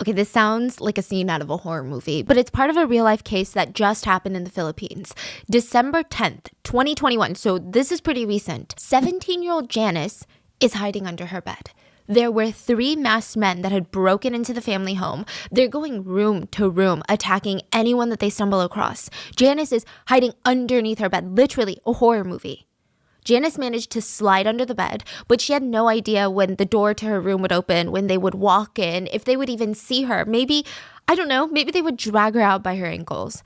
Okay, this sounds like a scene out of a horror movie, but it's part of a real-life case that just happened in the Philippines. December 10th, 2021, so this is pretty recent. 17-year-old Janice is hiding under her bed. There were 3 masked men that had broken into the family home. They're going room to room, attacking anyone that they stumble across. Janice is hiding underneath her bed, literally a horror movie. Janice managed to slide under the bed, but she had no idea when the door to her room would open, when they would walk in, if they would even see her. Maybe, I don't know, maybe they would drag her out by her ankles.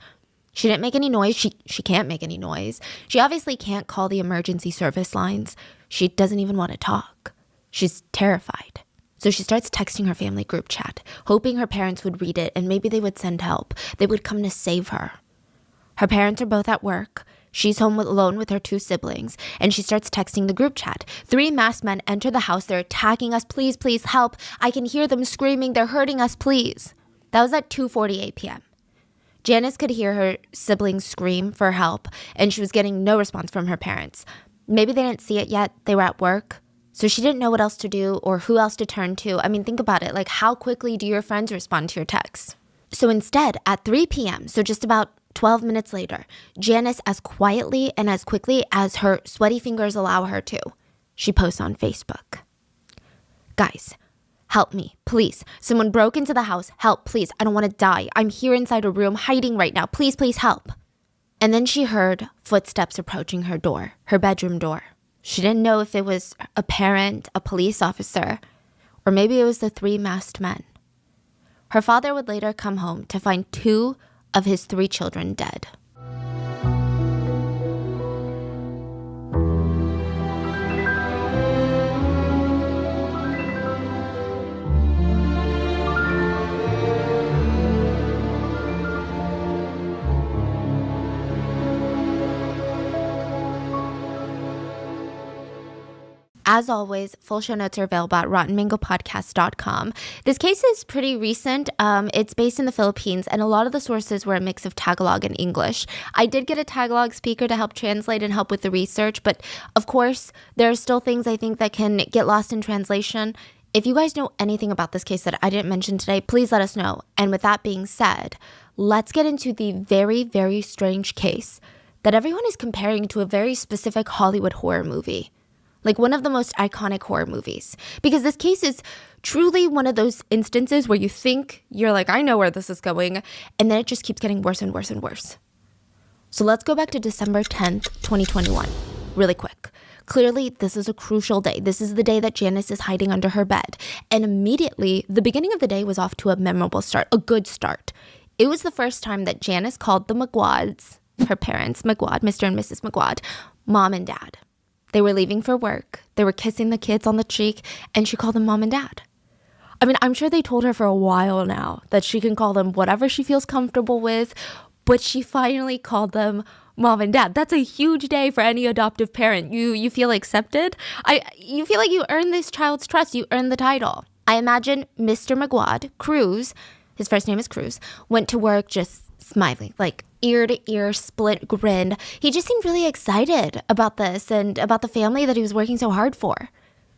She didn't make any noise. She can't make any noise. She obviously can't call the emergency service lines. She doesn't even want to talk. She's terrified. So she starts texting her family group chat, hoping her parents would read it and maybe they would send help. They would come to save her. Her parents are both at work. She's home alone with her 2 siblings, and she starts texting the group chat. 3 masked men enter the house. They're attacking us. Please, please help. I can hear them screaming. They're hurting us, please. That was at 2:48 p.m. Janice could hear her siblings scream for help, and she was getting no response from her parents. Maybe they didn't see it yet. They were at work. So she didn't know what else to do or who else to turn to. I mean, think about it. Like, how quickly do your friends respond to your texts? So instead, at 3 p.m., so just about 12 minutes later, Janice, as quietly and as quickly as her sweaty fingers allow her to, she posts on Facebook. Guys, help me, please. Someone broke into the house. Help, please. I don't want to die. I'm here inside a room hiding right now. Please, please help. And then she heard footsteps approaching her door, her bedroom door. She didn't know if it was a parent, a police officer, or maybe it was the 3 masked men. Her father would later come home to find 2 of his 3 children dead. As always, full show notes are available at rottenmangopodcast.com. This case is pretty recent. It's based in the Philippines, and a lot of the sources were a mix of Tagalog and English. I did get a Tagalog speaker to help translate and help with the research, but of course, there are still things I think that can get lost in translation. If you guys know anything about this case that I didn't mention today, please let us know. And with that being said, let's get into the very, very strange case that everyone is comparing to a very specific Hollywood horror movie. Like one of the most iconic horror movies. Because this case is truly one of those instances where you think you're like, I know where this is going. And then it just keeps getting worse and worse and worse. So let's go back to December 10th, 2021. Really quick. Clearly, this is a crucial day. This is the day that Janice is hiding under her bed. And immediately, the beginning of the day was off to a memorable start, a good start. It was the first time that Janice called the Maguires, her parents, Maguire, Mr. and Mrs. Maguire, mom and dad. They were leaving for work. They were kissing the kids on the cheek, and she called them mom and dad. I mean, I'm sure they told her for a while now that she can call them whatever she feels comfortable with, but she finally called them mom and dad. That's a huge day for any adoptive parent. You feel accepted. You feel like you earned this child's trust. You earned the title. I imagine Mr. Maguire, Cruz, his first name is Cruz, went to work just smiling, like ear to ear, split grin. He just seemed really excited about this and about the family that he was working so hard for.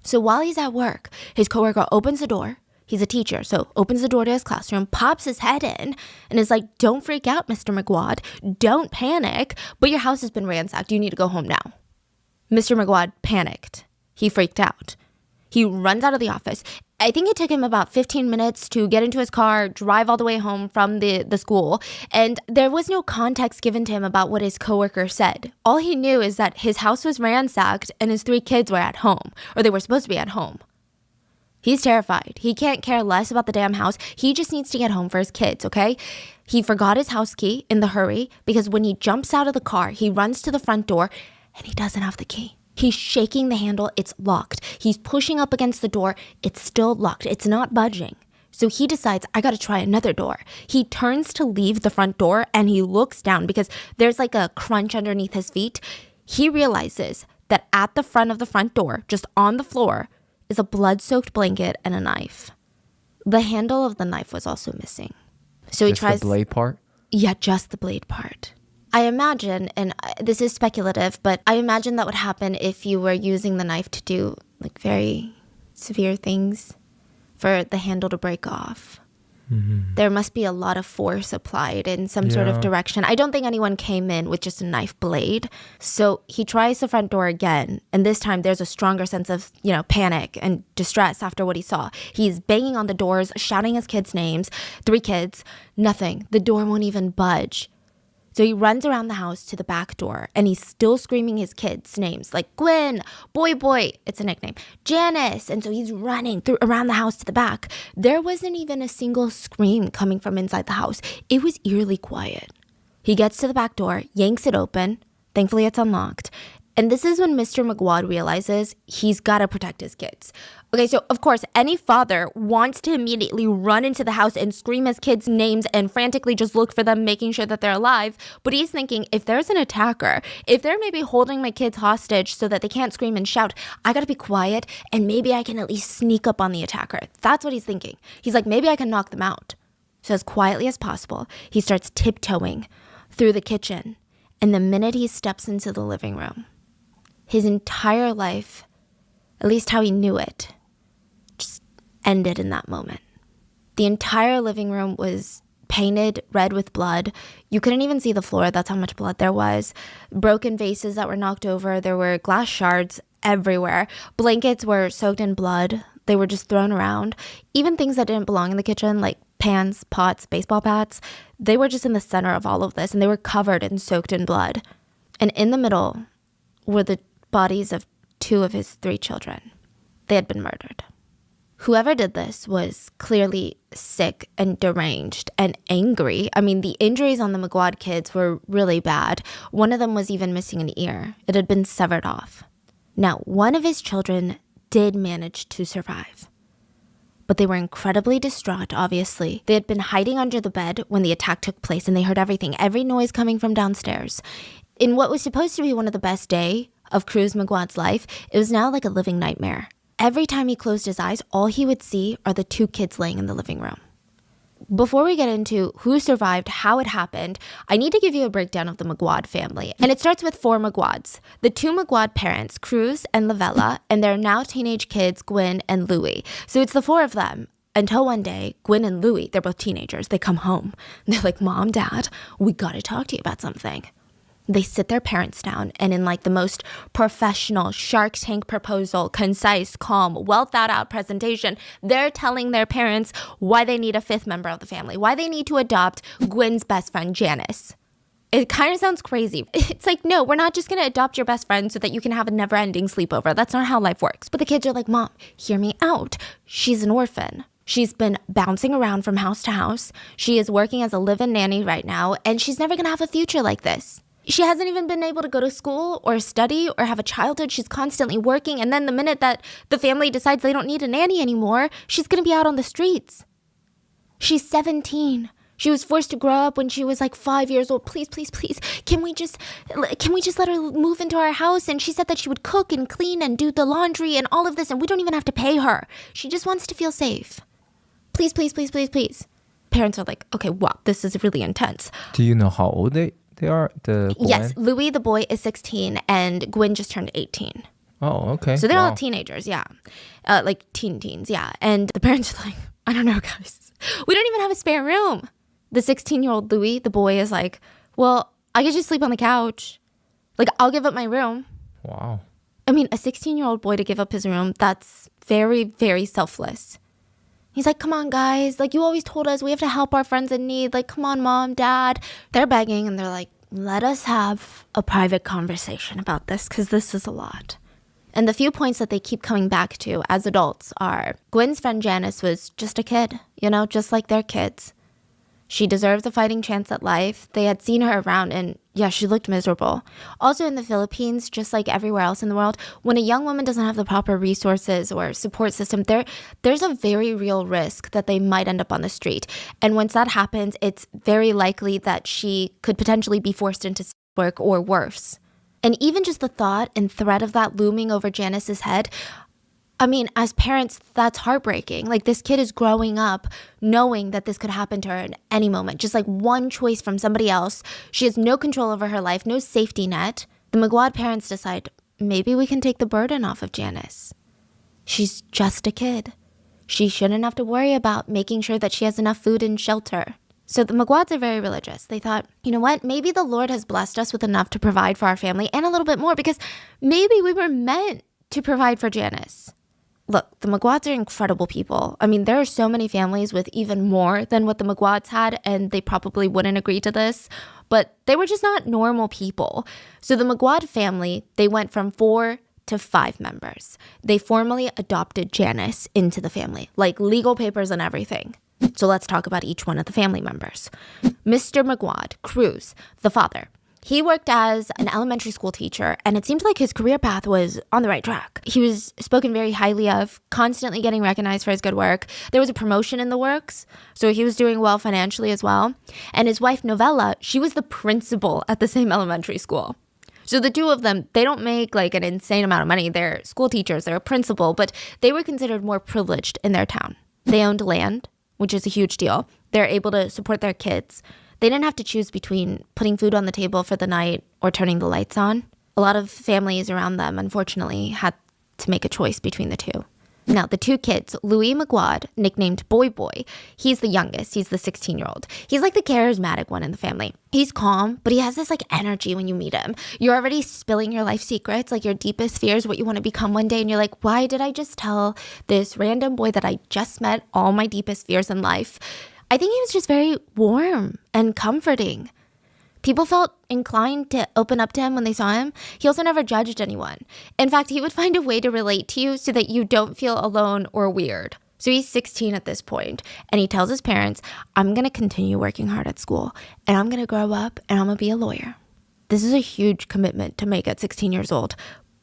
So while he's at work, his coworker opens the door. He's a teacher, so opens the door to his classroom, pops his head in, and is like, don't freak out, Mr. Maguire. Don't panic, but your house has been ransacked. You need to go home now. Mr. Maguire panicked. He freaked out. He runs out of the office. I think it took him about 15 minutes to get into his car, drive all the way home from the school, and there was no context given to him about what his coworker said. All he knew is that his house was ransacked and his 3 kids were at home, or they were supposed to be at home. He's terrified. He can't care less about the damn house. He just needs to get home for his kids, okay? He forgot his house key in the hurry because when he jumps out of the car, he runs to the front door and he doesn't have the key. He's shaking the handle. It's locked. He's pushing up against the door. It's still locked. It's not budging. So he decides, I got to try another door. He turns to leave the front door and he looks down because there's like a crunch underneath his feet. He realizes that at the front of the front door, just on the floor, is a blood-soaked blanket and a knife. The handle of the knife was also missing. So he tries... Just the blade part? Yeah, just the blade part. I imagine, and this is speculative, but I imagine that would happen if you were using the knife to do like very severe things for the handle to break off. There must be a lot of force applied in some sort of direction. I don't think anyone came in with just a knife blade. So he tries the front door again. And this time there's a stronger sense of, panic and distress after what he saw. He's banging on the doors, shouting his kids' names. 3 kids, nothing. The door won't even budge. So he runs around the house to the back door and he's still screaming his kids' names like Gwen, boy, it's a nickname, Janice. And so he's running around the house to the back. There wasn't even a single scream coming from inside the house. It was eerily quiet. He gets to the back door, yanks it open. Thankfully, it's unlocked. And this is when Mr. Maguire realizes he's got to protect his kids. Okay, so of course, any father wants to immediately run into the house and scream his kids' names and frantically just look for them, making sure that they're alive. But he's thinking, if there's an attacker, if they're maybe holding my kids hostage so that they can't scream and shout, I gotta be quiet and maybe I can at least sneak up on the attacker. That's what he's thinking. He's like, maybe I can knock them out. So as quietly as possible, he starts tiptoeing through the kitchen. And the minute he steps into the living room, his entire life, at least how he knew it, just ended in that moment. The entire living room was painted red with blood. You couldn't even see the floor. That's how much blood there was. Broken vases that were knocked over. There were glass shards everywhere. Blankets were soaked in blood. They were just thrown around. Even things that didn't belong in the kitchen, like pans, pots, baseball bats, they were just in the center of all of this, and they were covered and soaked in blood. And in the middle were the bodies of 2 of his 3 children. They had been murdered. Whoever did this was clearly sick and deranged and angry. I mean, the injuries on the Maguire kids were really bad. One of them was even missing an ear. It had been severed off. Now, one of his children did manage to survive. But they were incredibly distraught, obviously. They had been hiding under the bed when the attack took place, and they heard everything, every noise coming from downstairs. In what was supposed to be one of the best days of Cruz Maguire's life, it was now like a living nightmare. Every time he closed his eyes, all he would see are the 2 kids laying in the living room. Before we get into who survived, how it happened, I need to give you a breakdown of the Maguire family. And it starts with 4 Maguires. The 2 Maguire parents, Cruz and Lavella, and their now teenage kids, Gwen and Louis. So it's the 4 of them. Until one day, Gwen and Louis, they're both teenagers, they come home. They're like, Mom, Dad, we gotta talk to you about something. They sit their parents down and in like the most professional Shark Tank proposal, concise, calm, well thought out presentation, they're telling their parents why they need a 5th member of the family, why they need to adopt Gwen's best friend, Janice. It kind of sounds crazy. It's like, no, we're not just going to adopt your best friend so that you can have a never-ending sleepover. That's not how life works. But the kids are like, Mom, hear me out. She's an orphan. She's been bouncing around from house to house. She is working as a live-in nanny right now, and she's never going to have a future like this. She hasn't even been able to go to school or study or have a childhood. She's constantly working. And then the minute that the family decides they don't need a nanny anymore, she's going to be out on the streets. She's 17. She was forced to grow up when she was like 5 years old. Please, please, please. Can we just let her move into our house? And she said that she would cook and clean and do the laundry and all of this. And we don't even have to pay her. She just wants to feel safe. Please, please, please, please, please. Parents are like, okay, wow, this is really intense. Do you know how old they are? Yes, Louis, the boy, is 16 and Gwen just turned 18. Oh, okay. So they're all teenagers, yeah. Like teens, yeah. And the parents are like, I don't know, guys. We don't even have a spare room. The 16-year-old Louis, the boy, is like, well, I could just sleep on the couch. Like, I'll give up my room. Wow. I mean, a 16-year-old boy to give up his room, that's very, very selfless. He's like, come on, guys. Like, you always told us we have to help our friends in need. Like, come on, Mom, Dad. They're begging, and they're like, let us have a private conversation about this, because this is a lot. And the few points that they keep coming back to as adults are, Gwen's friend Janice was just a kid, just like their kids. She deserved a fighting chance at life. They had seen her around and yeah, she looked miserable. Also in the Philippines, just like everywhere else in the world, when a young woman doesn't have the proper resources or support system, there's a very real risk that they might end up on the street. And once that happens, it's very likely that she could potentially be forced into work or worse. And even just the thought and threat of that looming over Janice's head, I mean, as parents, that's heartbreaking. Like, this kid is growing up knowing that this could happen to her at any moment. Just like one choice from somebody else. She has no control over her life, no safety net. The Maguire parents decide, maybe we can take the burden off of Janice. She's just a kid. She shouldn't have to worry about making sure that she has enough food and shelter. So the Maguires are very religious. They thought, you know what? Maybe the Lord has blessed us with enough to provide for our family and a little bit more because maybe we were meant to provide for Janice. Look, the Maguires are incredible people. I mean, there are so many families with even more than what the Maguires had, and they probably wouldn't agree to this, but they were just not normal people. So the Maguire family, they went from 4 to 5 members. They formally adopted Janice into the family, like legal papers and everything. So let's talk about each one of the family members. Mr. Maguire, Cruz, the father. He worked as an elementary school teacher, and it seemed like his career path was on the right track. He was spoken very highly of, constantly getting recognized for his good work. There was a promotion in the works, so he was doing well financially as well. And his wife, Novella, she was the principal at the same elementary school. So the two of them, they don't make like an insane amount of money. They're school teachers, they're a principal, but they were considered more privileged in their town. They owned land, which is a huge deal. They're able to support their kids. They didn't have to choose between putting food on the table for the night or turning the lights on. A lot of families around them, unfortunately, had to make a choice between the two. Now, the two kids, Louis Maguire, nicknamed Boy Boy, he's the youngest. He's the 16-year-old. He's like the charismatic one in the family. He's calm, but he has this like energy when you meet him. You're already spilling your life secrets, like your deepest fears, what you want to become one day. And you're like, why did I just tell this random boy that I just met all my deepest fears in life? I think he was just very warm and comforting. People felt inclined to open up to him when they saw him. He also never judged anyone. In fact, he would find a way to relate to you so that you don't feel alone or weird. So he's 16 at this point, and he tells his parents, I'm going to continue working hard at school, and I'm going to grow up, and I'm going to be a lawyer. This is a huge commitment to make at 16 years old,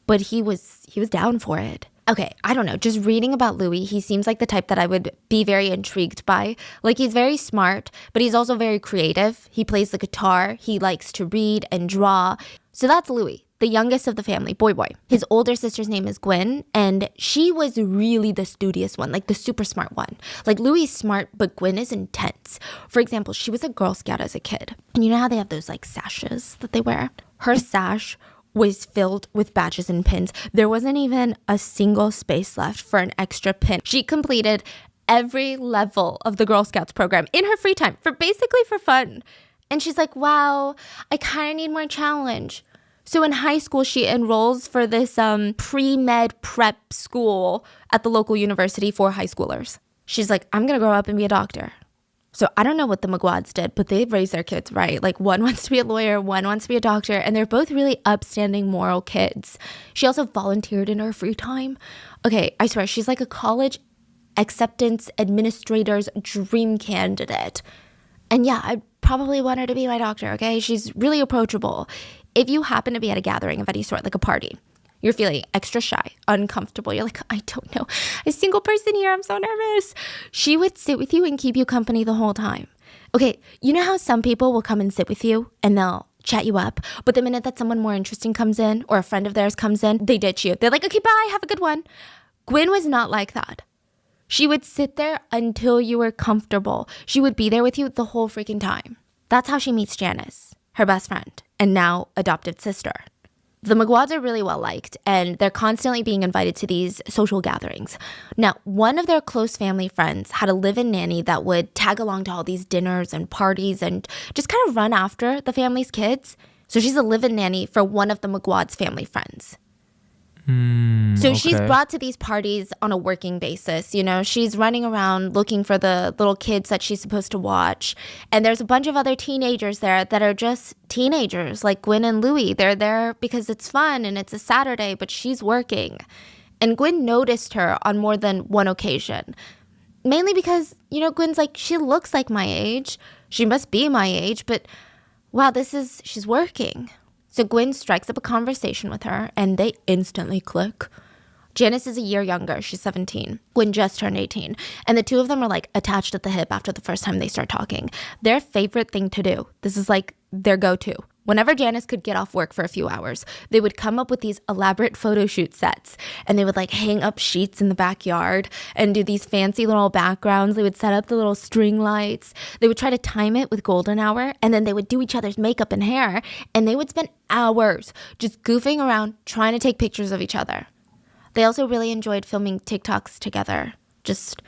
but he was down for it. Okay, I don't know, just reading about Louis, he seems like the type that I would be very intrigued by. Like, he's very smart, but he's also very creative. He plays the guitar, he likes to read and draw. So that's Louis, the youngest of the family, Boy Boy. His older sister's name is Gwen, and she was really the studious one, like the super smart one. Like, Louis is smart, but Gwen is intense. For example, she was a Girl Scout as a kid. And you know how they have those, like, sashes that they wear? Her sash was filled with badges and pins. There wasn't even a single space left for an extra pin. She completed every level of the Girl Scouts program in her free time basically for fun. And she's like, wow, I kind of need more challenge. So in high school, she enrolls for this pre-med prep school at the local university for high schoolers. She's like, I'm going to grow up and be a doctor. So I don't know what the Maguires did, but they've raised their kids right. Like, one wants to be a lawyer, one wants to be a doctor, and they're both really upstanding, moral kids. She also volunteered in her free time. Okay, I swear, she's like a college acceptance administrator's dream candidate. And yeah, I probably want her to be my doctor, okay? She's really approachable. If you happen to be at a gathering of any sort, like a party, you're feeling extra shy, uncomfortable. You're like, I don't know a single person here. I'm so nervous. She would sit with you and keep you company the whole time. Okay, you know how some people will come and sit with you and they'll chat you up, but the minute that someone more interesting comes in or a friend of theirs comes in, they ditch you. They're like, okay, bye, have a good one. Gwen was not like that. She would sit there until you were comfortable. She would be there with you the whole freaking time. That's how she meets Janice, her best friend, and now adopted sister. The Maguires are really well liked, and they're constantly being invited to these social gatherings. Now, one of their close family friends had a live-in nanny that would tag along to all these dinners and parties and just kind of run after the family's kids. So she's a live-in nanny for one of the Maguires' family friends. So she's brought to these parties on a working basis. You know, she's running around looking for the little kids that she's supposed to watch. And there's a bunch of other teenagers there that are just teenagers, like Gwen and Louis. They're there because it's fun and it's a Saturday, but she's working. And Gwen noticed her on more than one occasion. Mainly because, you know, Gwen's like, she looks like my age. She must be my age, but wow, she's working. So Gwen strikes up a conversation with her, and they instantly click. Janice is a year younger. She's 17. Gwen just turned 18. And the two of them are like attached at the hip after the first time they start talking. Their favorite thing to do, this is like their go-to. Whenever Janice could get off work for a few hours, they would come up with these elaborate photo shoot sets. And they would like hang up sheets in the backyard and do these fancy little backgrounds. They would set up the little string lights. They would try to time it with golden hour. And then they would do each other's makeup and hair. And they would spend hours just goofing around trying to take pictures of each other. They also really enjoyed filming TikToks together, just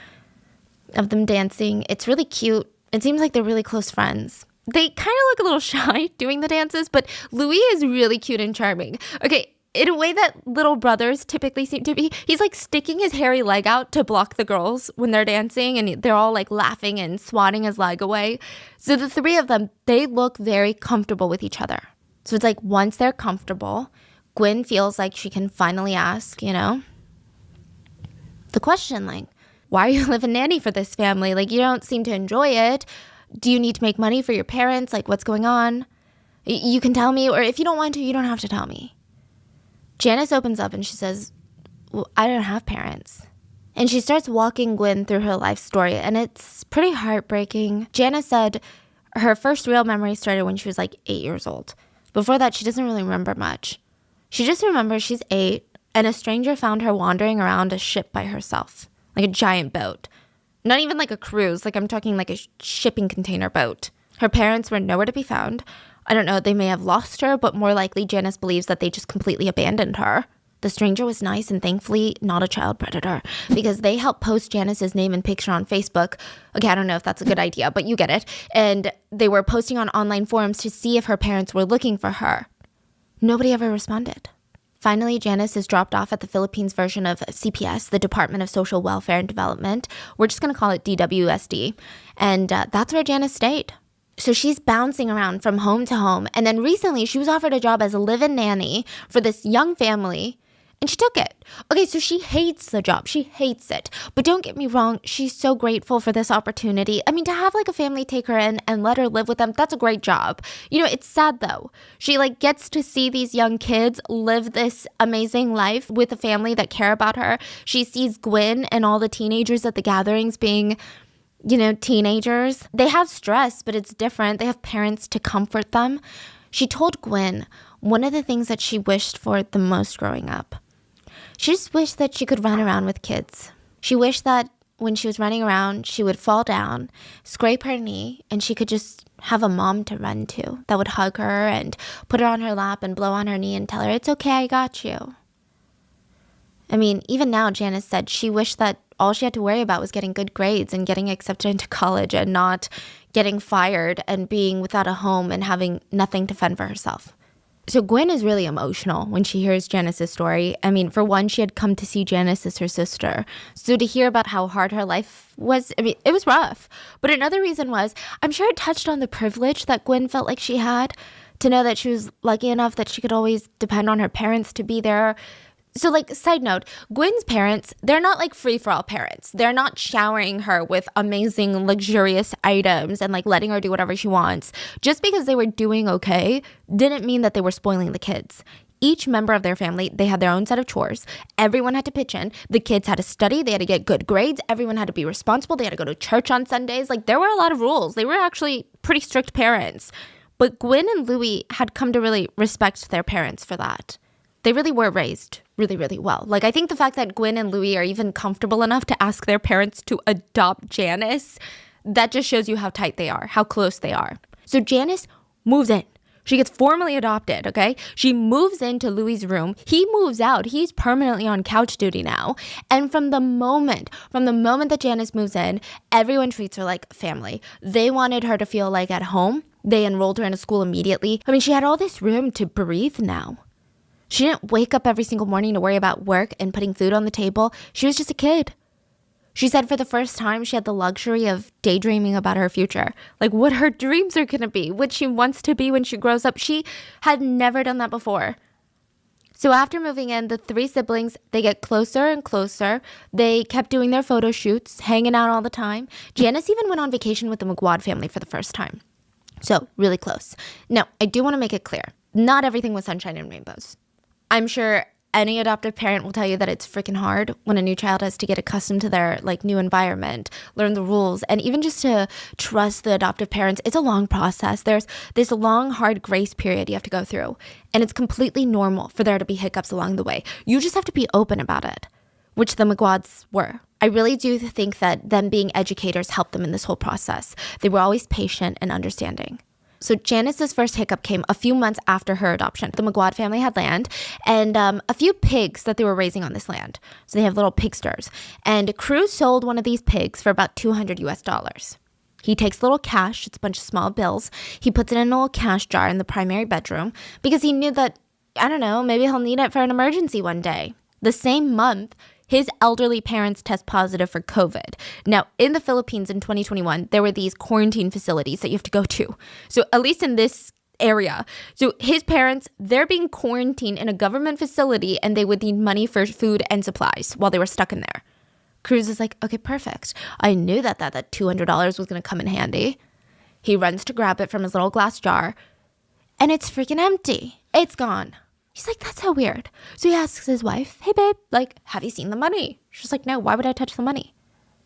of them dancing. It's really cute. It seems like they're really close friends. They kind of look a little shy doing the dances, but Louis is really cute and charming. Okay, in a way that little brothers typically seem to be, he's like sticking his hairy leg out to block the girls when they're dancing, and they're all like laughing and swatting his leg away. So the three of them, they look very comfortable with each other. So it's like once they're comfortable, Gwen feels like she can finally ask, the question, like, why are you living nanny for this family? Like, you don't seem to enjoy it. Do you need to make money for your parents? Like, what's going on? You can tell me, or if you don't want to, you don't have to tell me. Janice opens up and she says, well, I don't have parents. And she starts walking Gwen through her life story, and it's pretty heartbreaking. Janice said her first real memory started when she was like 8 years old. Before that, she doesn't really remember much. She just remembers she's 8, and a stranger found her wandering around a ship by herself, like a giant boat. Not even like a cruise, like I'm talking like a shipping container boat. Her parents were nowhere to be found. I don't know, they may have lost her, but more likely Janice believes that they just completely abandoned her. The stranger was nice and thankfully not a child predator, because they helped post Janice's name and picture on Facebook. Okay, I don't know if that's a good idea, but you get it. And they were posting on online forums to see if her parents were looking for her. Nobody ever responded. Finally, Janice is dropped off at the Philippines version of CPS, the Department of Social Welfare and Development. We're just going to call it DWSD. And that's where Janice stayed. So she's bouncing around from home to home. And then recently, she was offered a job as a live-in nanny for this young family. And she took it. Okay, so she hates the job. She hates it. But don't get me wrong, she's so grateful for this opportunity. I mean, to have like a family take her in and let her live with them, that's a great job. It's sad though. She like gets to see these young kids live this amazing life with a family that care about her. She sees Gwen and all the teenagers at the gatherings being, teenagers. They have stress, but it's different. They have parents to comfort them. She told Gwen one of the things that she wished for the most growing up. She just wished that she could run around with kids. She wished that when she was running around, she would fall down, scrape her knee, and she could just have a mom to run to that would hug her and put her on her lap and blow on her knee and tell her, it's okay, I got you. I mean, even now, Janice said she wished that all she had to worry about was getting good grades and getting accepted into college and not getting fired and being without a home and having nothing to fend for herself. So Gwen is really emotional when she hears Janice's story. I mean, for one, she had come to see Janice as her sister. So to hear about how hard her life was, I mean, it was rough. But another reason was, I'm sure it touched on the privilege that Gwen felt like she had to know that she was lucky enough that she could always depend on her parents to be there. So like, side note, Gwen's parents, they're not like free-for-all parents. They're not showering her with amazing, luxurious items and like letting her do whatever she wants. Just because they were doing okay didn't mean that they were spoiling the kids. Each member of their family, they had their own set of chores. Everyone had to pitch in. The kids had to study. They had to get good grades. Everyone had to be responsible. They had to go to church on Sundays. Like, there were a lot of rules. They were actually pretty strict parents. But Gwen and Louis had come to really respect their parents for that. They really were raised really, really well. Like, I think the fact that Gwen and Louis are even comfortable enough to ask their parents to adopt Janice, that just shows you how tight they are, how close they are. So Janice moves in. She gets formally adopted, okay? She moves into Louis' room. He moves out. He's permanently on couch duty now. And from the moment that Janice moves in, everyone treats her like family. They wanted her to feel like at home. They enrolled her in a school immediately. I mean, she had all this room to breathe now. She didn't wake up every single morning to worry about work and putting food on the table. She was just a kid. She said for the first time, she had the luxury of daydreaming about her future, like what her dreams are going to be, what she wants to be when she grows up. She had never done that before. So after moving in, the three siblings, they get closer and closer. They kept doing their photo shoots, hanging out all the time. Janice even went on vacation with the Maguire family for the first time. So really close. Now, I do want to make it clear. Not everything was sunshine and rainbows. I'm sure any adoptive parent will tell you that it's freaking hard when a new child has to get accustomed to their new environment, learn the rules, and even just to trust the adoptive parents. It's a long process. There's this long, hard grace period you have to go through, and it's completely normal for there to be hiccups along the way. You just have to be open about it, which the Maguires were. I really do think that them being educators helped them in this whole process. They were always patient and understanding. So Janice's first hiccup came a few months after her adoption. The Maguire family had land and a few pigs that they were raising on this land. So they have little pig sters. And Cruz sold one of these pigs for about $200. He takes a little cash, it's a bunch of small bills. He puts it in a little cash jar in the primary bedroom because he knew that, I don't know, maybe he'll need it for an emergency one day. The same month, his elderly parents test positive for COVID. Now, in the Philippines in 2021, there were these quarantine facilities that you have to go to. So at least in this area. So his parents, they're being quarantined in a government facility and they would need money for food and supplies while they were stuck in there. Cruz is like, okay, perfect. I knew that $200 was going to come in handy. He runs to grab it from his little glass jar and it's freaking empty. It's gone. He's like, that's so weird. So he asks his wife, hey, babe, like, have you seen the money? She's like, no, why would I touch the money?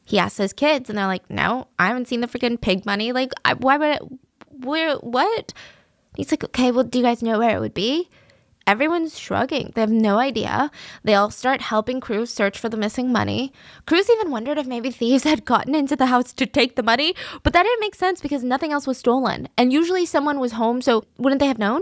He asks his kids, and they're like, no, I haven't seen the freaking pig money. Like, why would what? He's like, okay, well, do you guys know where it would be? Everyone's shrugging. They have no idea. They all start helping Cruz search for the missing money. Cruz even wondered if maybe thieves had gotten into the house to take the money, but that didn't make sense because nothing else was stolen. And usually someone was home, so wouldn't they have known?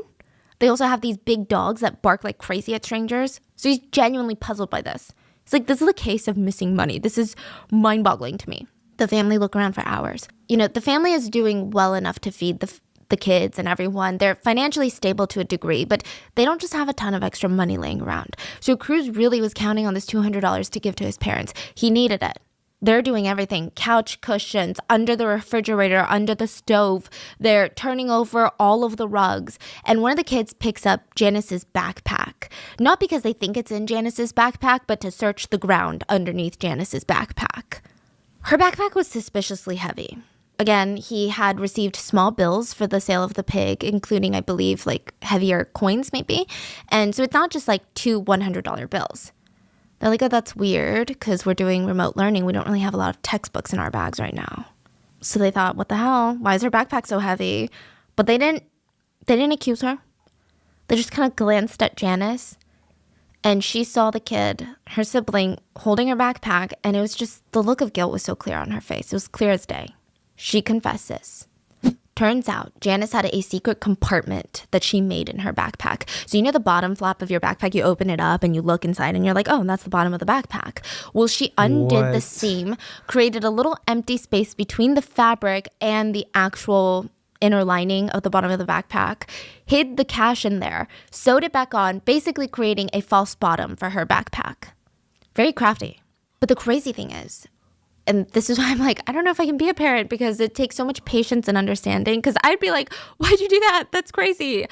They also have these big dogs that bark like crazy at strangers. So he's genuinely puzzled by this. He's like, this is a case of missing money. This is mind-boggling to me. The family look around for hours. You know, the family is doing well enough to feed the kids and everyone. They're financially stable to a degree, but they don't just have a ton of extra money laying around. So Cruz really was counting on this $200 to give to his parents. He needed it. They're doing everything. Couch cushions, under the refrigerator, under the stove. They're turning over all of the rugs. And one of the kids picks up Janice's backpack. Not because they think it's in Janice's backpack, but to search the ground underneath Janice's backpack. Her backpack was suspiciously heavy. Again, he had received small bills for the sale of the pig, including, I believe, like heavier coins maybe. And so it's not just like two $100 bills. They're like, oh, that's weird because we're doing remote learning. We don't really have a lot of textbooks in our bags right now. So they thought, what the hell? Why is her backpack so heavy? But they didn't accuse her. They just kind of glanced at Janice and she saw the kid, her sibling, holding her backpack. And it was just, the look of guilt was so clear on her face. It was clear as day. She confesses. Turns out Janice had a secret compartment that she made in her backpack. So you know the bottom flap of your backpack, you open it up and you look inside and you're like, oh, that's the bottom of the backpack. Well, she undid the seam, created a little empty space between the fabric and the actual inner lining of the bottom of the backpack, hid the cash in there, sewed it back on, basically creating a false bottom for her backpack. Very crafty. But the crazy thing is, and this is why I'm like, I don't know if I can be a parent because it takes so much patience and understanding. Because I'd be like, why'd you do that? That's crazy.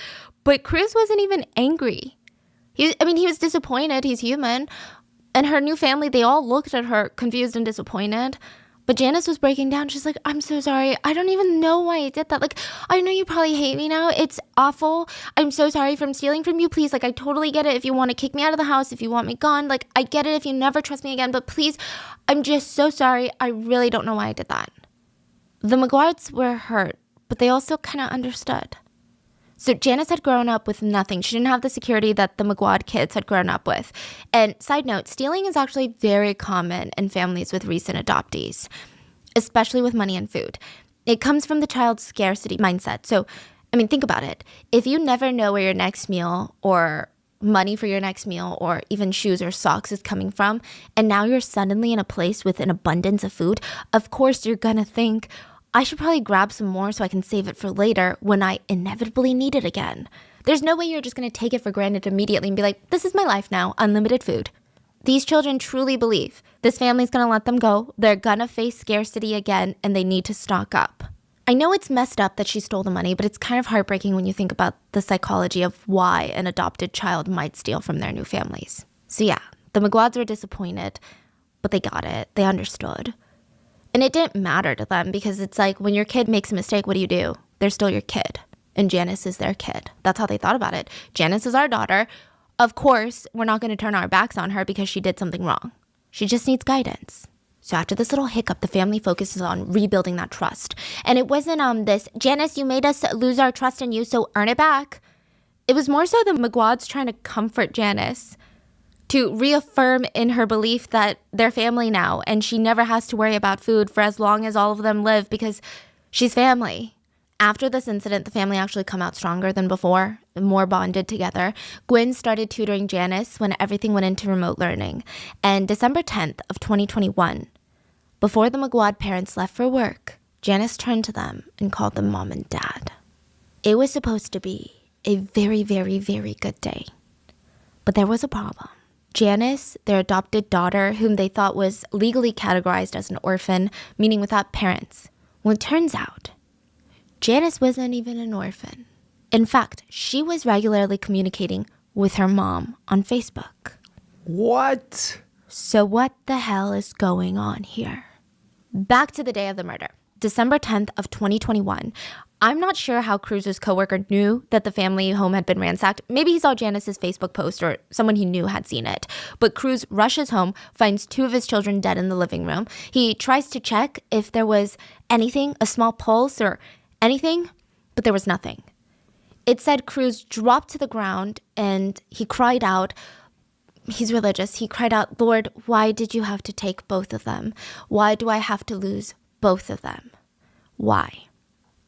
But Chris wasn't even angry. He was disappointed. He's human. And her new family, they all looked at her confused and disappointed. But Janice was breaking down. She's like, I'm so sorry. I don't even know why I did that. Like, I know you probably hate me now. It's awful. I'm so sorry from stealing from you. Please, like, I totally get it. If you want to kick me out of the house, if you want me gone, like, I get it if you never trust me again. But please, I'm just so sorry. I really don't know why I did that. The Maguires were hurt, but they also kind of understood. So Janice had grown up with nothing. She didn't have the security that the Maguire kids had grown up with. And side note, stealing is actually very common in families with recent adoptees, especially with money and food. It comes from the child's scarcity mindset. So, think about it. If you never know where your next meal or money for your next meal or even shoes or socks is coming from, and now you're suddenly in a place with an abundance of food, of course you're gonna think, I should probably grab some more so I can save it for later when I inevitably need it again. There's no way you're just going to take it for granted immediately and be like, this is my life now, unlimited food. These children truly believe this family's going to let them go. They're going to face scarcity again and they need to stock up. I know it's messed up that she stole the money, but it's kind of heartbreaking when you think about the psychology of why an adopted child might steal from their new families. So yeah, the Maguires were disappointed, but they got it. They understood. And it didn't matter to them because it's like when your kid makes a mistake, what do? They're still your kid. And Janice is their kid. That's how they thought about it. Janice is our daughter. Of course, we're not going to turn our backs on her because she did something wrong. She just needs guidance. So after this little hiccup, the family focuses on rebuilding that trust. And it wasn't this, Janice, you made us lose our trust in you, so earn it back. It was more so the Maguires trying to comfort Janice, to reaffirm in her belief that they're family now and she never has to worry about food for as long as all of them live because she's family. after this incident, the family actually come out stronger than before, more bonded together. Gwen started tutoring Janice when everything went into remote learning. And December 10th of 2021, before the Maguire parents left for work, Janice turned to them and called them mom and dad. It was supposed to be a very, very, very good day. But there was a problem. Janice, their adopted daughter, whom they thought was legally categorized as an orphan, meaning without parents. Well, it turns out, Janice wasn't even an orphan. In fact, she was regularly communicating with her mom on Facebook. What? So what the hell is going on here? Back to the day of the murder, December 10th of 2021. I'm not sure how Cruz's coworker knew that the family home had been ransacked. Maybe he saw Janice's Facebook post or someone he knew had seen it. But Cruz rushes home, finds 2 of his children dead in the living room. He tries to check if there was anything, a small pulse or anything, but there was nothing. It said Cruz dropped to the ground and he cried out. He's religious. He cried out, "Lord, why did you have to take both of them? Why do I have to lose both of them? Why?"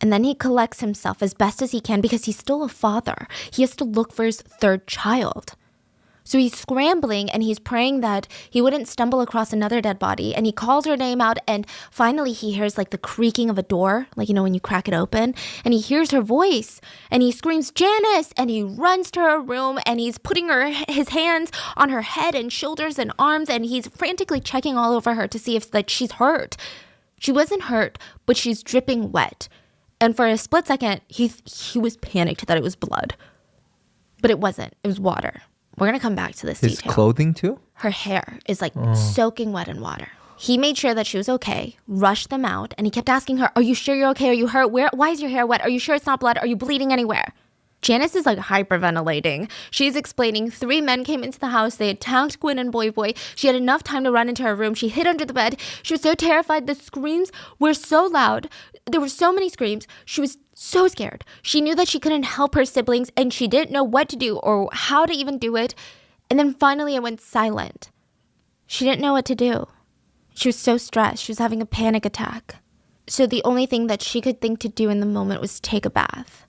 And then he collects himself as best as he can because he's still a father. He has to look for his 3rd child. So he's scrambling and he's praying that he wouldn't stumble across another dead body. And he calls her name out and finally he hears like the creaking of a door, like, you know, when you crack it open. And he hears her voice and he screams, "Janice!" And he runs to her room and he's putting his hands on her head and shoulders and arms. And he's frantically checking all over her to see if like she's hurt. She wasn't hurt, but she's dripping wet. And for a split second, he was panicked that it was blood. But it wasn't. It was water. We're going to come back to this His detail. clothing too? Her hair is like soaking wet in water. He made sure that she was okay, rushed them out, and he kept asking her, "Are you sure you're okay? Are you hurt? Why is your hair wet? Are you sure it's not blood? Are you bleeding anywhere?" Janice is like hyperventilating. She's explaining 3 men came into the house. They attacked Gwen and Boy. She had enough time to run into her room. She hid under the bed. She was so terrified. The screams were so loud. There were so many screams. She was so scared. She knew that she couldn't help her siblings and she didn't know what to do or how to even do it. And then finally it went silent. She didn't know what to do. She was so stressed. She was having a panic attack. So the only thing that she could think to do in the moment was take a bath.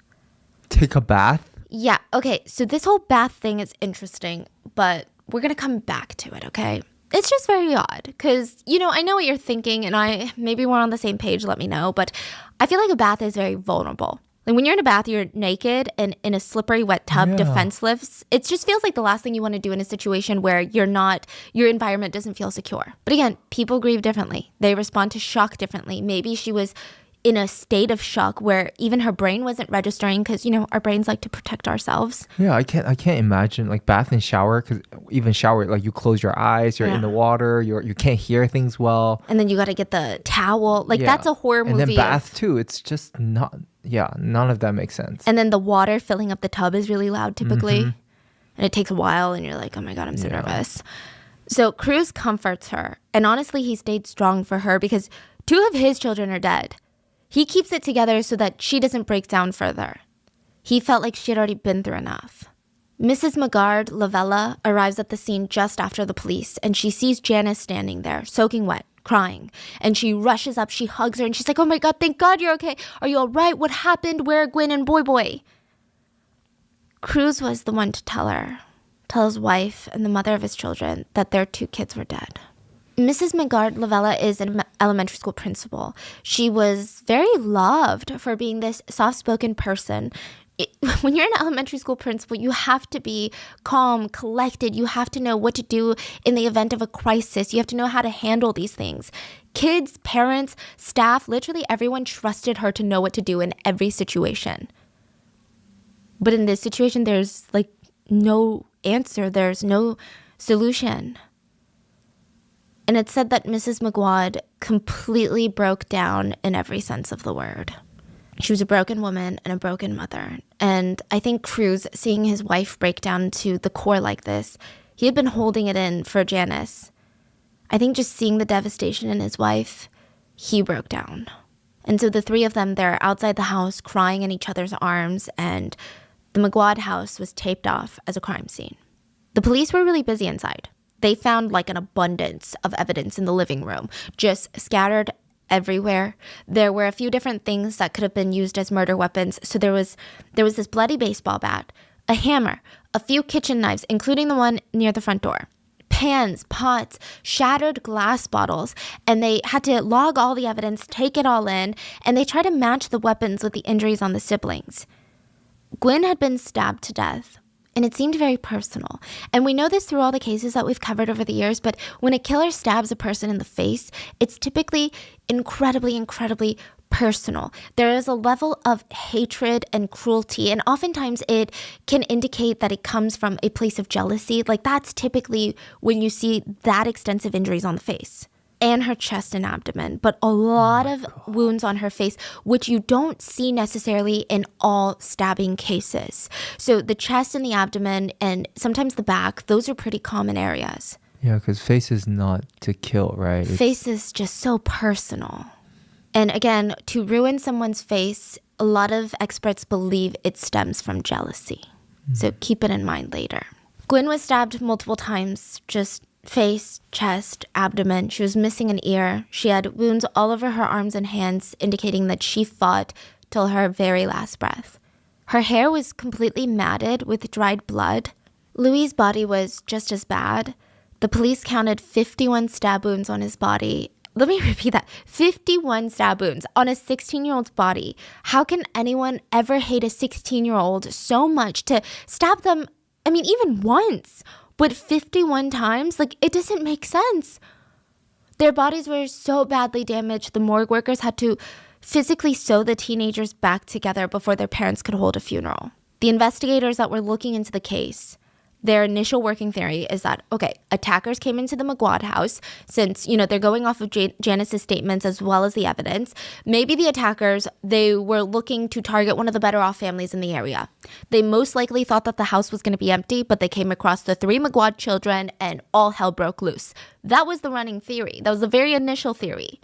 Take a bath? Yeah, okay, so this whole bath thing is interesting, but we're gonna come back to it, okay? It's just very odd, because, you know, I know what you're thinking, and maybe we're on the same page, let me know, but I feel like a bath is very vulnerable. Like, when you're in a bath, you're naked and in a slippery, wet tub, defenseless. It just feels like the last thing you want to do in a situation where your environment doesn't feel secure. But again, people grieve differently. They respond to shock differently. Maybe she was in a state of shock where even her brain wasn't registering because, you know, our brains like to protect ourselves. Yeah, I can't imagine like bath and shower, because even shower, like you close your eyes, you're in the water, you can't hear things well. And then you got to get the towel. Like that's a horror movie. And then bath too. It's just not, none of that makes sense. And then the water filling up the tub is really loud typically. And it takes a while and you're like, oh my God, I'm so nervous. So Cruz comforts her. And honestly, he stayed strong for her because 2 of his children are dead. He keeps it together so that she doesn't break down further. He felt like she had already been through enough. Mrs. Maguire Lavella arrives at the scene just after the police, and she sees Janice standing there, soaking wet, crying. And she rushes up, she hugs her, and she's like, "Oh my God, thank God you're okay. Are you all right? What happened? Where are Gwen and Boy?" Cruz was the one to tell his wife and the mother of his children that their 2 kids were dead. Mrs. Maguire Lavella is an elementary school principal. She was very loved for being this soft-spoken person. When you're an elementary school principal, you have to be calm, collected. You have to know what to do in the event of a crisis. You have to know how to handle these things. Kids, parents, staff, literally everyone trusted her to know what to do in every situation. But in this situation, there's like no answer. There's no solution. And it said that Mrs. Maguire completely broke down in every sense of the word. She was a broken woman and a broken mother. And I think Cruz, seeing his wife break down to the core like this, he had been holding it in for Janice. I think just seeing the devastation in his wife, he broke down. And so the 3 of them, they're outside the house crying in each other's arms, and the Maguire house was taped off as a crime scene. The police were really busy inside. They found like an abundance of evidence in the living room, just scattered everywhere. There were a few different things that could have been used as murder weapons. So there was this bloody baseball bat, a hammer, a few kitchen knives, including the one near the front door, pans, pots, shattered glass bottles, and they had to log all the evidence, take it all in, and they tried to match the weapons with the injuries on the siblings. Gwen had been stabbed to death, and it seemed very personal. And we know this through all the cases that we've covered over the years, but when a killer stabs a person in the face, it's typically incredibly, incredibly personal. There is a level of hatred and cruelty, and oftentimes it can indicate that it comes from a place of jealousy. Like, that's typically when you see that extensive injuries on the face and her chest and abdomen, but a lot of wounds on her face, which you don't see necessarily in all stabbing cases. So the chest and the abdomen and sometimes the back, those are pretty common areas. Yeah, because face is not to kill, right? Face is just so personal. And again, to ruin someone's face, a lot of experts believe it stems from jealousy. So keep it in mind later. Gwen was stabbed multiple times, just face, chest, abdomen. She was missing an ear. She had wounds all over her arms and hands, indicating that she fought till her very last breath. Her hair was completely matted with dried blood. Louis' body was just as bad. The police counted 51 stab wounds on his body. Let me repeat that. 51 stab wounds on a 16-year-old's body. How can anyone ever hate a 16-year-old so much to stab them, I mean, even once, but 51 times? Like, it doesn't make sense. Their bodies were so badly damaged, the morgue workers had to physically sew the teenagers back together before their parents could hold a funeral. The investigators that were looking into the case, their initial working theory is that, okay, attackers came into the Maguire house since, they're going off of Janice's statements as well as the evidence. Maybe the attackers, they were looking to target one of the better off families in the area. They most likely thought that the house was going to be empty, but they came across the 3 Maguire children and all hell broke loose. That was the running theory. That was the very initial theory.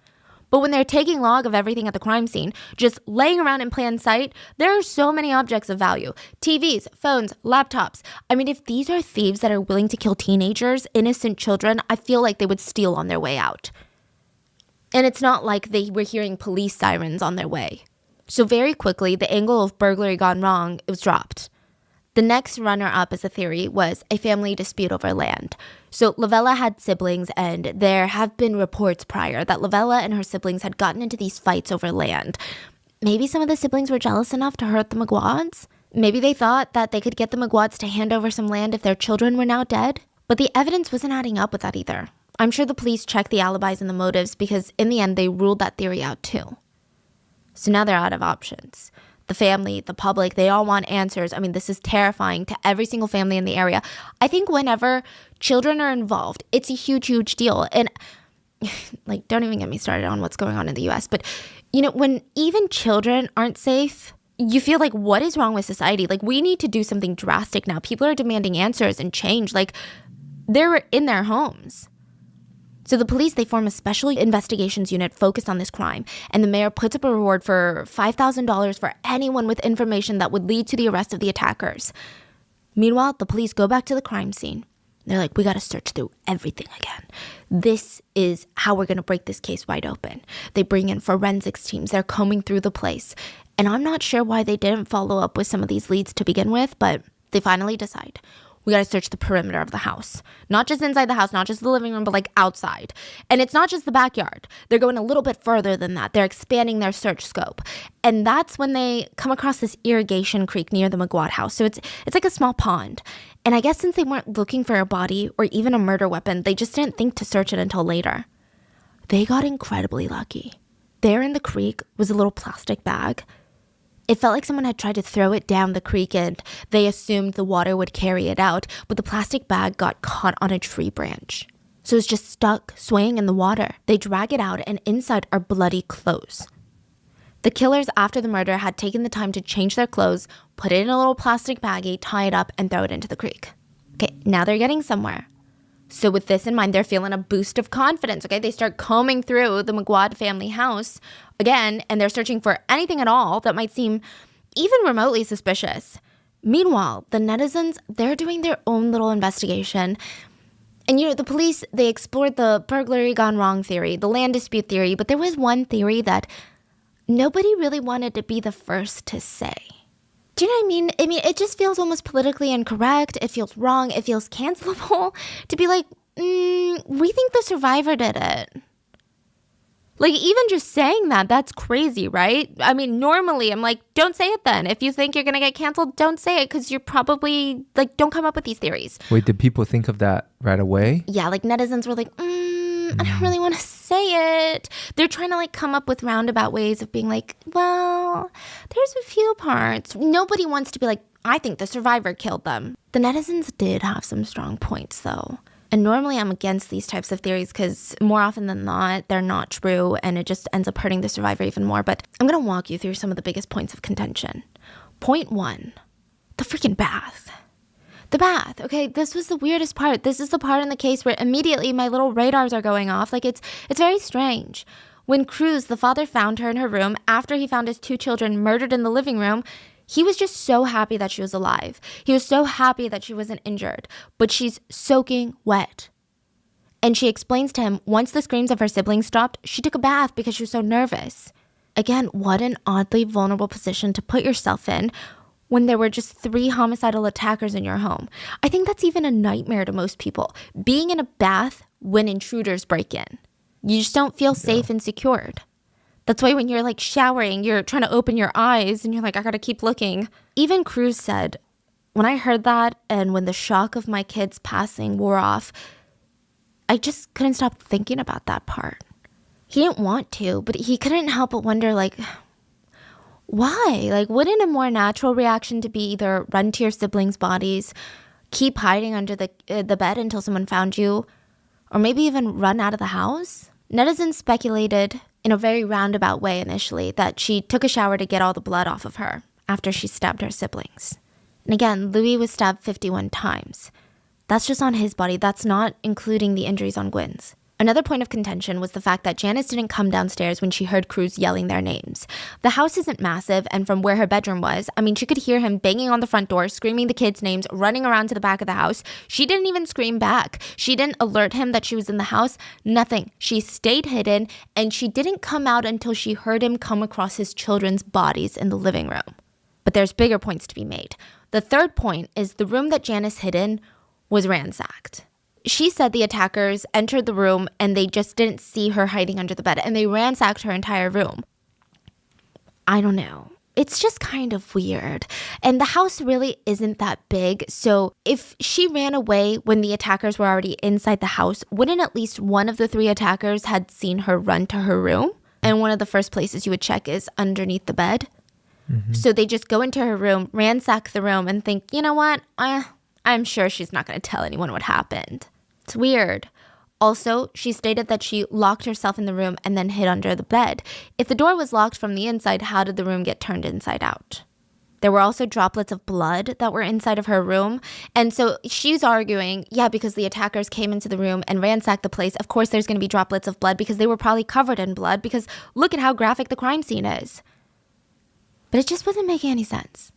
But when they're taking log of everything at the crime scene, just laying around in plain sight, there are so many objects of value. TVs, phones, laptops. I mean, if these are thieves that are willing to kill teenagers, innocent children, I feel like they would steal on their way out. And it's not like they were hearing police sirens on their way. So very quickly, the angle of burglary gone wrong, it was dropped. The next runner-up as a theory was a family dispute over land. So Lavella had siblings, and there have been reports prior that Lavella and her siblings had gotten into these fights over land. Maybe some of the siblings were jealous enough to hurt the Maguires. Maybe they thought that they could get the Maguires to hand over some land if their children were now dead. But the evidence wasn't adding up with that either. I'm sure the police checked the alibis and the motives because in the end they ruled that theory out too. So now they're out of options. The family, the public, they all want answers. I mean, this is terrifying to every single family in the area. I think whenever children are involved, it's a huge, huge deal. And like, don't even get me started on what's going on in the US. But, when even children aren't safe, you feel like, what is wrong with society? Like, we need to do something drastic now. People are demanding answers and change. Like, they're in their homes. So the police, they form a special investigations unit focused on this crime, and the mayor puts up a reward for $5,000 for anyone with information that would lead to the arrest of the attackers. Meanwhile, the police go back to the crime scene. They're like, we got to search through everything again. This is how we're going to break this case wide open. They bring in forensics teams. They're combing through the place. And I'm not sure why they didn't follow up with some of these leads to begin with, but they finally decide. We got to search the perimeter of the house. Not just inside the house, not just the living room, but like outside. And it's not just the backyard. They're going a little bit further than that. They're expanding their search scope. And that's when they come across this irrigation creek near the Maguire house. So it's like a small pond. And I guess since they weren't looking for a body or even a murder weapon, they just didn't think to search it until later. They got incredibly lucky. There in the creek was a little plastic bag. It felt like someone had tried to throw it down the creek and they assumed the water would carry it out, but the plastic bag got caught on a tree branch. So it's just stuck, swaying in the water. They drag it out and inside are bloody clothes. The killers after the murder had taken the time to change their clothes, put it in a little plastic baggie, tie it up, and throw it into the creek. Okay, now they're getting somewhere. So with this in mind, they're feeling a boost of confidence, okay? They start combing through the Maguire family house again, and they're searching for anything at all that might seem even remotely suspicious. Meanwhile, the netizens, they're doing their own little investigation. And, the police, they explored the burglary gone wrong theory, the land dispute theory, but there was one theory that nobody really wanted to be the first to say. Do you know what I mean? I mean, it just feels almost politically incorrect. It feels wrong. It feels cancelable to be like, we think the survivor did it. Like, even just saying that, that's crazy, right? I mean, normally I'm like, don't say it then. If you think you're going to get canceled, don't say it because you're probably, like, don't come up with these theories. Wait, did people think of that right away? Yeah, like, netizens were like, I don't really want to say it. They're trying to, like, come up with roundabout ways of being like, well, there's a few parts. Nobody wants to be like, I think the survivor killed them. The netizens did have some strong points, though. And normally I'm against these types of theories because more often than not, they're not true and it just ends up hurting the survivor even more. But I'm going to walk you through some of the biggest points of contention. Point 1, the freaking bath. The bath, okay? This was the weirdest part. This is the part in the case where immediately my little radars are going off. Like, it's very strange. When Cruz, the father, found her in her room after he found his 2 children murdered in the living room, he was just so happy that she was alive. He was so happy that she wasn't injured. But she's soaking wet. And she explains to him, once the screams of her siblings stopped, she took a bath because she was so nervous. Again, what an oddly vulnerable position to put yourself in when there were just 3 homicidal attackers in your home. I think that's even a nightmare to most people. Being in a bath when intruders break in. You just don't feel safe and secured. That's why when you're like showering, you're trying to open your eyes and you're like, I gotta keep looking. Even Cruz said, when I heard that and when the shock of my kids passing wore off, I just couldn't stop thinking about that part. He didn't want to, but he couldn't help but wonder, like, why? Like, wouldn't a more natural reaction to be either run to your siblings' bodies, keep hiding under the bed until someone found you, or maybe even run out of the house? Netizens speculated in a very roundabout way initially that she took a shower to get all the blood off of her after she stabbed her siblings. And again, Louis was stabbed 51 times. That's just on his body. That's not including the injuries on Gwen's. Another point of contention was the fact that Janice didn't come downstairs when she heard Cruz yelling their names. The house isn't massive, and from where her bedroom was, I mean, she could hear him banging on the front door, screaming the kids' names, running around to the back of the house. She didn't even scream back. She didn't alert him that she was in the house. Nothing. She stayed hidden, and she didn't come out until she heard him come across his children's bodies in the living room. But there's bigger points to be made. The third point is the room that Janice hid in was ransacked. She said the attackers entered the room and they just didn't see her hiding under the bed and they ransacked her entire room. I don't know. It's just kind of weird. And the house really isn't that big. So if she ran away when the attackers were already inside the house, wouldn't at least one of the 3 attackers had seen her run to her room? And one of the first places you would check is underneath the bed. Mm-hmm. So they just go into her room, ransack the room and think, you know what? I'm sure she's not going to tell anyone what happened. It's weird. Also, she stated that she locked herself in the room and then hid under the bed. If the door was locked from the inside, how did the room get turned inside out? There were also droplets of blood that were inside of her room. And so she's arguing, yeah, because the attackers came into the room and ransacked the place. Of course, there's going to be droplets of blood because they were probably covered in blood because look at how graphic the crime scene is. But it just wasn't making any sense.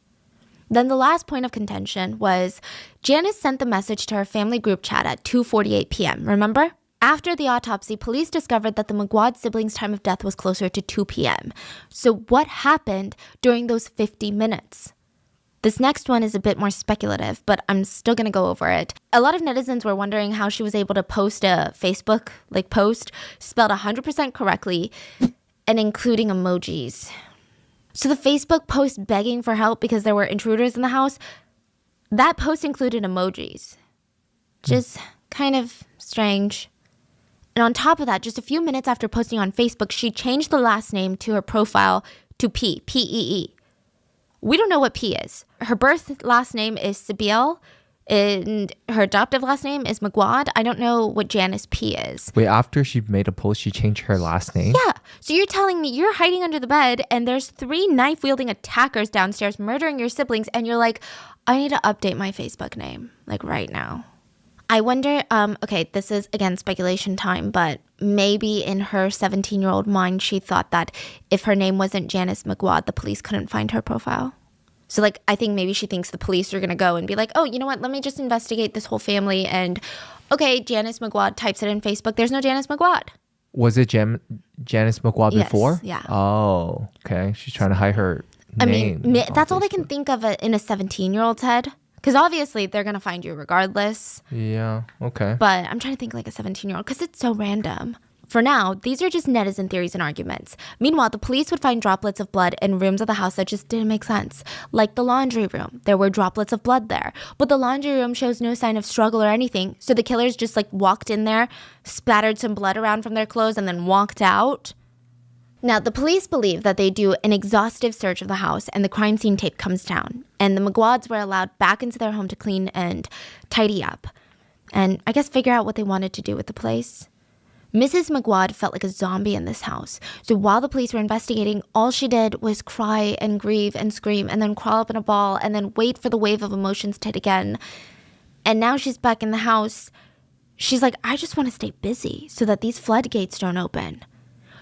Then the last point of contention was Janice sent the message to her family group chat at 2:48 p.m., remember? After the autopsy, police discovered that the Maguire siblings' time of death was closer to 2 p.m. So what happened during those 50 minutes? This next one is a bit more speculative, but I'm still going to go over it. A lot of netizens were wondering how she was able to post a Facebook post spelled 100% correctly and including emojis. So the Facebook post begging for help because there were intruders in the house, that post included emojis. Just kind of strange. And on top of that, just a few minutes after posting on Facebook, she changed the last name to her profile to P, P-E-E. We don't know what P is. Her birth last name is Sibling, and her adoptive last name is Maguire. I don't know what Janice P is. Wait, after she made a post, she changed her last name? Yeah. So you're telling me you're hiding under the bed and there's 3 knife-wielding attackers downstairs murdering your siblings and you're like, I need to update my Facebook name, right now. I wonder, okay, this is, again, speculation time, but maybe in her 17-year-old mind, she thought that if her name wasn't Janice Maguire, the police couldn't find her profile. So, I think maybe she thinks the police are going to go and be like, oh, you know what? Let me just investigate this whole family. And Okay, Janice Maguire types it in Facebook. There's no Janice Maguire. Was it Janice Maguire before? Yeah. Oh, okay. She's trying to hide her name. I mean, that's all they can think of in a 17-year-old's head. Because obviously they're going to find you regardless. Yeah, okay. But I'm trying to think like a 17-year-old because it's so random. For now, these are just netizen theories and arguments. Meanwhile, the police would find droplets of blood in rooms of the house that just didn't make sense. Like the laundry room. There were droplets of blood there. But the laundry room shows no sign of struggle or anything. So the killers just like walked in there, spattered some blood around from their clothes, and then walked out. Now, the police believe that they do an exhaustive search of the house and the crime scene tape comes down. And the Maguires were allowed back into their home to clean and tidy up. And I guess figure out what they wanted to do with the place. Mrs. Maguire felt like a zombie in this house. So while the police were investigating, all she did was cry and grieve and scream and then crawl up in a ball and then wait for the wave of emotions to hit again. And now she's back in the house. She's like, I just want to stay busy so that these floodgates don't open.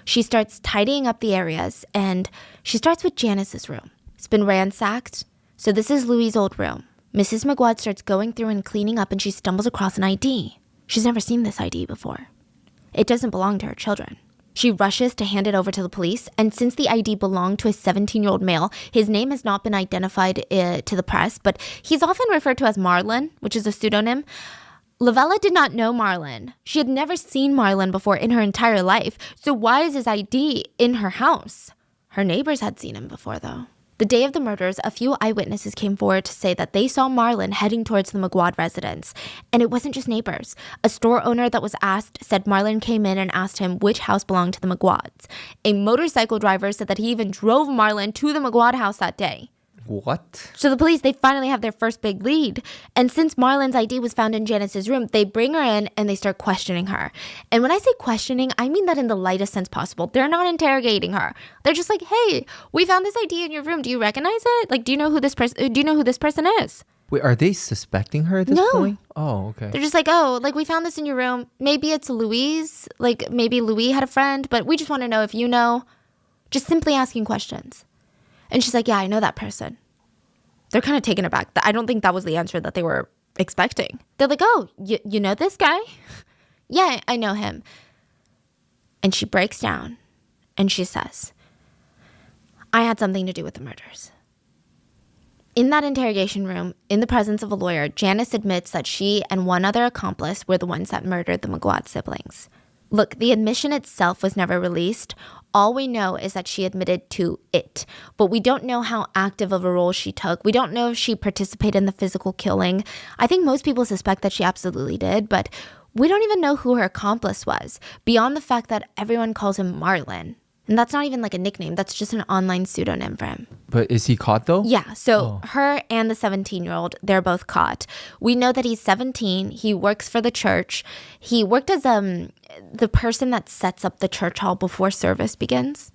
She starts tidying up the areas and she starts with Janice's room. It's been ransacked. So this is Louis' old room. Mrs. Maguire starts going through and cleaning up and she stumbles across an ID. She's never seen this ID before. It doesn't belong to her children. She rushes to hand it over to the police, and since the ID belonged to a 17-year-old male, his name has not been identified to the press, but he's often referred to as Marlin, which is a pseudonym. Lavella did not know Marlin. She had never seen Marlin before in her entire life, so why is his ID in her house? Her neighbors had seen him before, though. The day of the murders, a few eyewitnesses came forward to say that they saw Marlin heading towards the Maguire residence. And it wasn't just neighbors. A store owner that was asked said Marlin came in and asked him which house belonged to the Maguires. A motorcycle driver said that he even drove Marlin to the Maguire house that day. What? So the police, they finally have their first big lead. And since Marlin's ID was found in Janice's room, they bring her in and they start questioning her. And when I say questioning, I mean that in the lightest sense possible. They're not interrogating her. They're just like, hey, we found this ID in your room. Do you recognize it? Like, do you know who this person is? Wait, are they suspecting her at this point? Oh, okay. They're just like, oh, like we found this in your room. Maybe it's Louise. Like maybe Louis had a friend, but we just want to know if you know. Just simply asking questions. And she's like, yeah, I know that person. They're kind of taken aback. I don't think that was the answer that they were expecting. They're like, oh, you know this guy? Yeah, I know him. And she breaks down and she says, I had something to do with the murders. In that interrogation room, in the presence of a lawyer, Janice admits that she and one other accomplice were the ones that murdered the Maguire siblings. Look, the admission itself was never released. All we know is that she admitted to it, but we don't know how active of a role she took. We don't know if she participated in the physical killing. I think most people suspect that she absolutely did, but we don't even know who her accomplice was, beyond the fact that everyone calls him Marlin. And that's not even like a nickname. That's just an online pseudonym for him. But is he caught though? Yeah. So her and the 17-year-old, they're both caught. We know that he's 17. He works for the church. He worked as the person that sets up the church hall before service begins.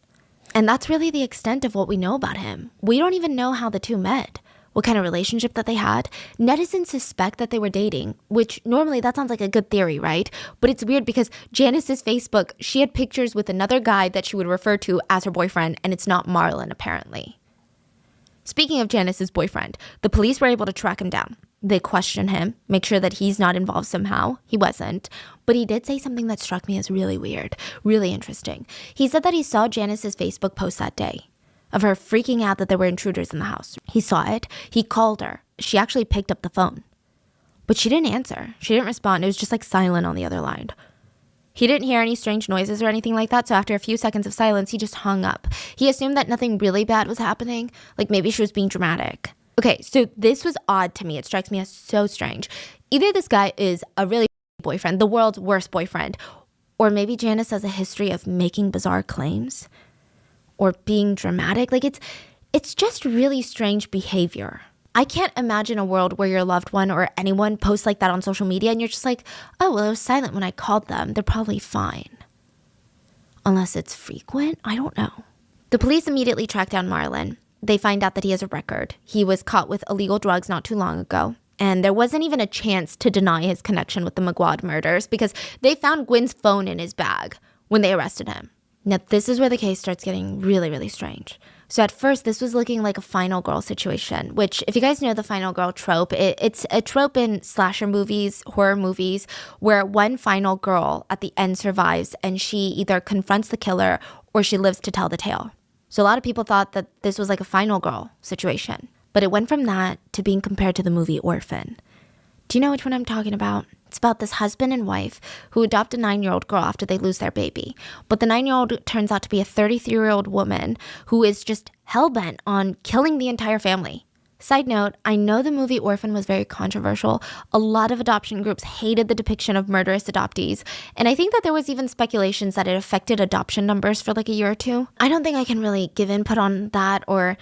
And that's really the extent of what we know about him. We don't even know how the two met, what kind of relationship that they had. Netizens suspect that they were dating, which normally that sounds like a good theory, right? But it's weird because Janice's Facebook, she had pictures with another guy that she would refer to as her boyfriend, and it's not Marlin, apparently. Speaking of Janice's boyfriend, the police were able to track him down. They questioned him, make sure that he's not involved somehow. He wasn't. But he did say something that struck me as really weird, really interesting. He said that he saw Janice's Facebook post that day of her freaking out that there were intruders in the house. He saw it. He called her. She actually picked up the phone. But she didn't answer. She didn't respond. It was just like silent on the other line. He didn't hear any strange noises or anything like that, so after a few seconds of silence, he just hung up. He assumed that nothing really bad was happening, like maybe she was being dramatic. Okay, so this was odd to me. It strikes me as so strange. Either this guy is a really boyfriend, the world's worst boyfriend, or maybe Janice has a history of making bizarre claims or being dramatic. Like it's just really strange behavior. I can't imagine a world where your loved one or anyone posts like that on social media and you're just like, oh, well, it was silent when I called them. They're probably fine. Unless it's frequent, I don't know. The police immediately track down Marlin. They find out that he has a record. He was caught with illegal drugs not too long ago. And there wasn't even a chance to deny his connection with the Maguire murders because they found Gwen's phone in his bag when they arrested him. Now, this is where the case starts getting really, really strange. So at first, this was looking like a final girl situation, which if you guys know the final girl trope, it's a trope in slasher movies, horror movies, where one final girl at the end survives and she either confronts the killer or she lives to tell the tale. So a lot of people thought that this was like a final girl situation, but it went from that to being compared to the movie Orphan. Do you know which one I'm talking about? It's about this husband and wife who adopt a 9-year-old girl after they lose their baby. But the 9-year-old turns out to be a 33-year-old woman who is just hell-bent on killing the entire family. Side note, I know the movie Orphan was very controversial. A lot of adoption groups hated the depiction of murderous adoptees. And I think that there was even speculations that it affected adoption numbers for like a year or two. I don't think I can really give input on that or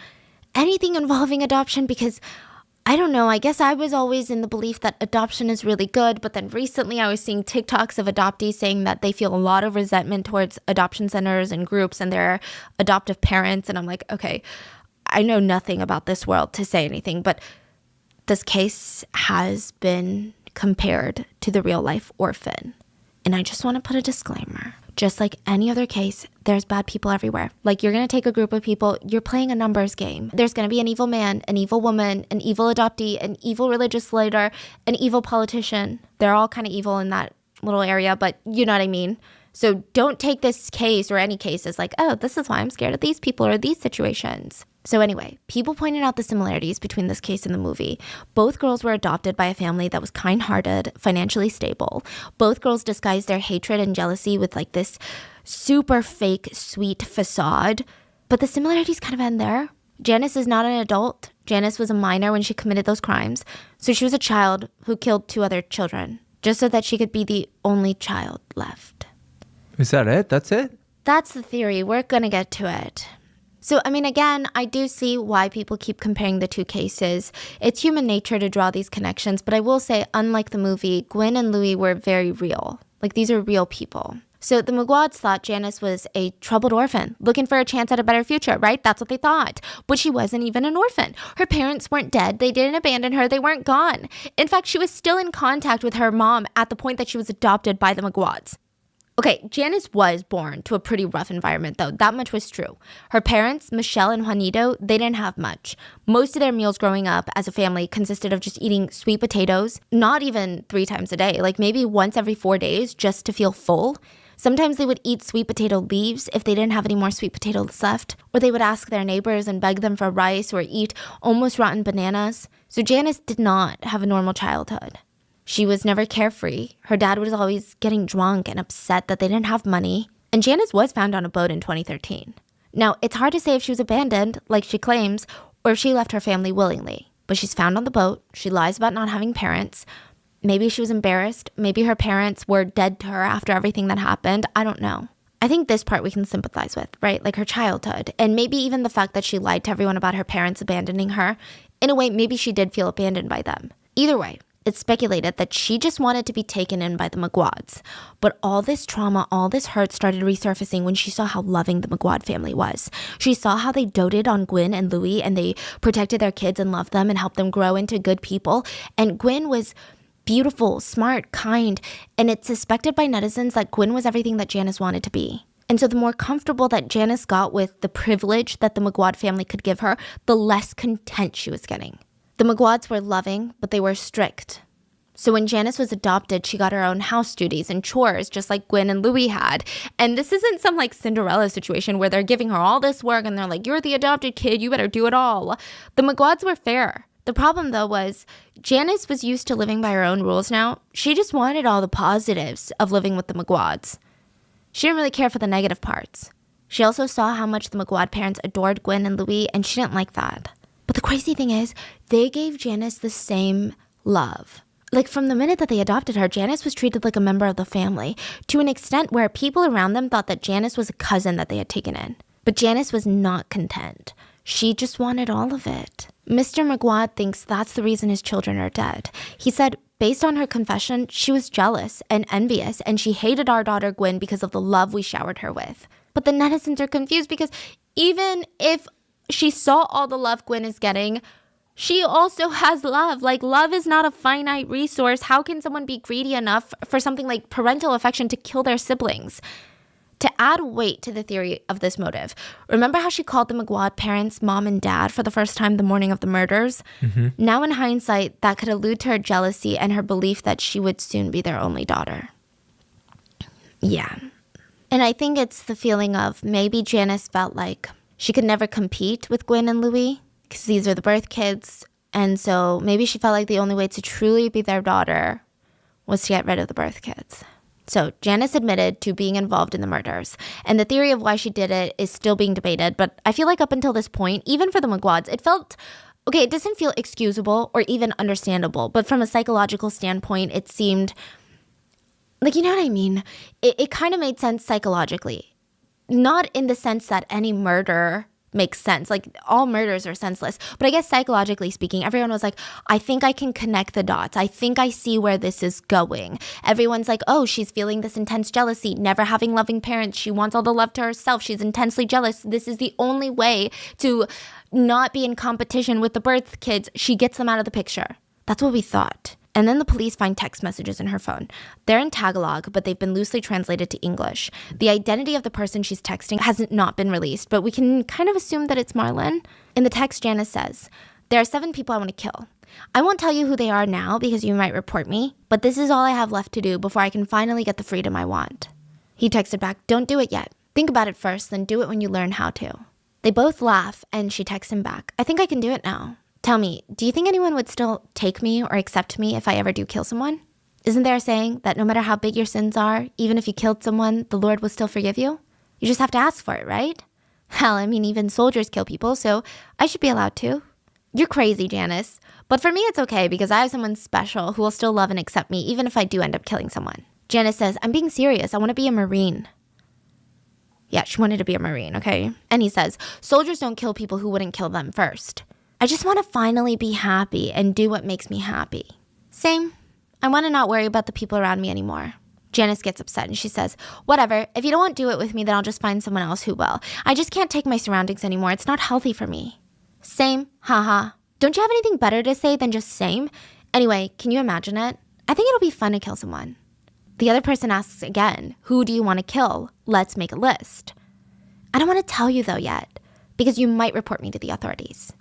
anything involving adoption because I don't know, I guess I was always in the belief that adoption is really good, but then recently I was seeing TikToks of adoptees saying that they feel a lot of resentment towards adoption centers and groups and their adoptive parents, and I'm like, okay, I know nothing about this world to say anything, but this case has been compared to the real-life Orphan, and I just want to put a disclaimer. Just like any other case, there's bad people everywhere. Like you're going to take a group of people, you're playing a numbers game. There's going to be an evil man, an evil woman, an evil adoptee, an evil religious leader, an evil politician. They're all kind of evil in that little area, but you know what I mean? So don't take this case or any case as like, oh, this is why I'm scared of these people or these situations. So anyway, people pointed out the similarities between this case and the movie. Both girls were adopted by a family that was kind-hearted, financially stable. Both girls disguised their hatred and jealousy with like this super fake, sweet facade. But the similarities kind of end there. Janice is not an adult. Janice was a minor when she committed those crimes. So she was a child who killed 2 other children, just so that she could be the only child left. Is that it? That's it? That's the theory. We're gonna get to it. So, I mean, again, I do see why people keep comparing the 2 cases. It's human nature to draw these connections, but I will say, unlike the movie, Gwen and Louis were very real. Like, these are real people. So the Maguires thought Janice was a troubled orphan, looking for a chance at a better future, right? That's what they thought. But she wasn't even an orphan. Her parents weren't dead. They didn't abandon her. They weren't gone. In fact, she was still in contact with her mom at the point that she was adopted by the Maguires. Okay, Janice was born to a pretty rough environment, though. That much was true. Her parents, Michelle and Juanito, they didn't have much. Most of their meals growing up as a family consisted of just eating sweet potatoes, not even 3 times a day, like maybe once every 4 days just to feel full. Sometimes they would eat sweet potato leaves if they didn't have any more sweet potatoes left, or they would ask their neighbors and beg them for rice or eat almost rotten bananas. So Janice did not have a normal childhood. She was never carefree. Her dad was always getting drunk and upset that they didn't have money. And Janice was found on a boat in 2013. Now, it's hard to say if she was abandoned, like she claims, or if she left her family willingly. But she's found on the boat. She lies about not having parents. Maybe she was embarrassed. Maybe her parents were dead to her after everything that happened. I don't know. I think this part we can sympathize with, right? Like her childhood. And maybe even the fact that she lied to everyone about her parents abandoning her. In a way, maybe she did feel abandoned by them. Either way, it's speculated that she just wanted to be taken in by the Maguires. But all this trauma, all this hurt started resurfacing when she saw how loving the Maguire family was. She saw how they doted on Gwen and Louis and they protected their kids and loved them and helped them grow into good people. And Gwen was beautiful, smart, kind, and it's suspected by netizens that Gwen was everything that Janice wanted to be. And so the more comfortable that Janice got with the privilege that the Maguire family could give her, the less content she was getting. The Maguires were loving, but they were strict. So when Janice was adopted, she got her own house duties and chores, just like Gwen and Louis had. And this isn't some like Cinderella situation where they're giving her all this work and they're like, you're the adopted kid, you better do it all. The Maguires were fair. The problem, though, was Janice was used to living by her own rules now. She just wanted all the positives of living with the Maguires. She didn't really care for the negative parts. She also saw how much the Maguire parents adored Gwen and Louis, and she didn't like that. But the crazy thing is, they gave Janice the same love. Like, from the minute that they adopted her, Janice was treated like a member of the family, to an extent where people around them thought that Janice was a cousin that they had taken in. But Janice was not content. She just wanted all of it. Mr. Maguire thinks that's the reason his children are dead. He said, based on her confession, she was jealous and envious, and she hated our daughter Gwen because of the love we showered her with. But the netizens are confused because even if she saw all the love Gwen is getting, she also has love. Like, love is not a finite resource. How can someone be greedy enough for something like parental affection to kill their siblings? To add weight to the theory of this motive, remember how she called the Maguire parents mom and dad for the first time the morning of the murders? Now in hindsight, that could allude to her jealousy and her belief that she would soon be their only daughter. Yeah. And I think it's the feeling of maybe Janice felt like she could never compete with Gwen and Louis because these are the birth kids. And so maybe she felt like the only way to truly be their daughter was to get rid of the birth kids. So Janice admitted to being involved in the murders, and the theory of why she did it is still being debated, but I feel like up until this point, even for the Maguires, it felt, okay, it doesn't feel excusable or even understandable, but from a psychological standpoint, it seemed, like, you know what I mean? It kind of made sense psychologically. Not in the sense that any murder makes sense. Like, all murders are senseless. But I guess psychologically speaking, everyone was like, I think I can connect the dots. I think I see where this is going. Everyone's like, oh, she's feeling this intense jealousy, never having loving parents. She wants all the love to herself. She's intensely jealous. This is the only way to not be in competition with the birth kids. She gets them out of the picture. That's what we thought. And then the police find text messages in her phone. They're in Tagalog, but they've been loosely translated to English. The identity of the person she's texting has not been released, but we can kind of assume that it's Marlin. In the text, Janice says, there are 7 people I want to kill. I won't tell you who they are now because you might report me, but this is all I have left to do before I can finally get the freedom I want. He texted back, don't do it yet. Think about it first, then do it when you learn how to. They both laugh, and she texts him back, I think I can do it now. Tell me, do you think anyone would still take me or accept me if I ever do kill someone? Isn't there a saying that no matter how big your sins are, even if you killed someone, the Lord will still forgive you? You just have to ask for it, right? Hell, I mean, even soldiers kill people, so I should be allowed to. You're crazy, Janice. But for me, it's okay because I have someone special who will still love and accept me even if I do end up killing someone. Janice says, I'm being serious. I want to be a Marine. Yeah, she wanted to be a Marine, okay? And he says, soldiers don't kill people who wouldn't kill them first. I just want to finally be happy and do what makes me happy. Same. I want to not worry about the people around me anymore. Janice gets upset and she says, whatever, if you don't want to do it with me, then I'll just find someone else who will. I just can't take my surroundings anymore. It's not healthy for me. Same. Haha. Don't you have anything better to say than just same? Anyway, can you imagine it? I think it'll be fun to kill someone. The other person asks again, who do you want to kill? Let's make a list. I don't want to tell you though yet, because you might report me to the authorities.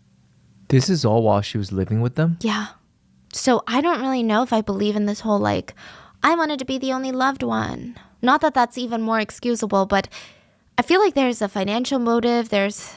This is all while she was living with them? Yeah. So I don't really know if I believe in this whole, like, I wanted to be the only loved one. Not that that's even more excusable, but I feel like there's a financial motive. There's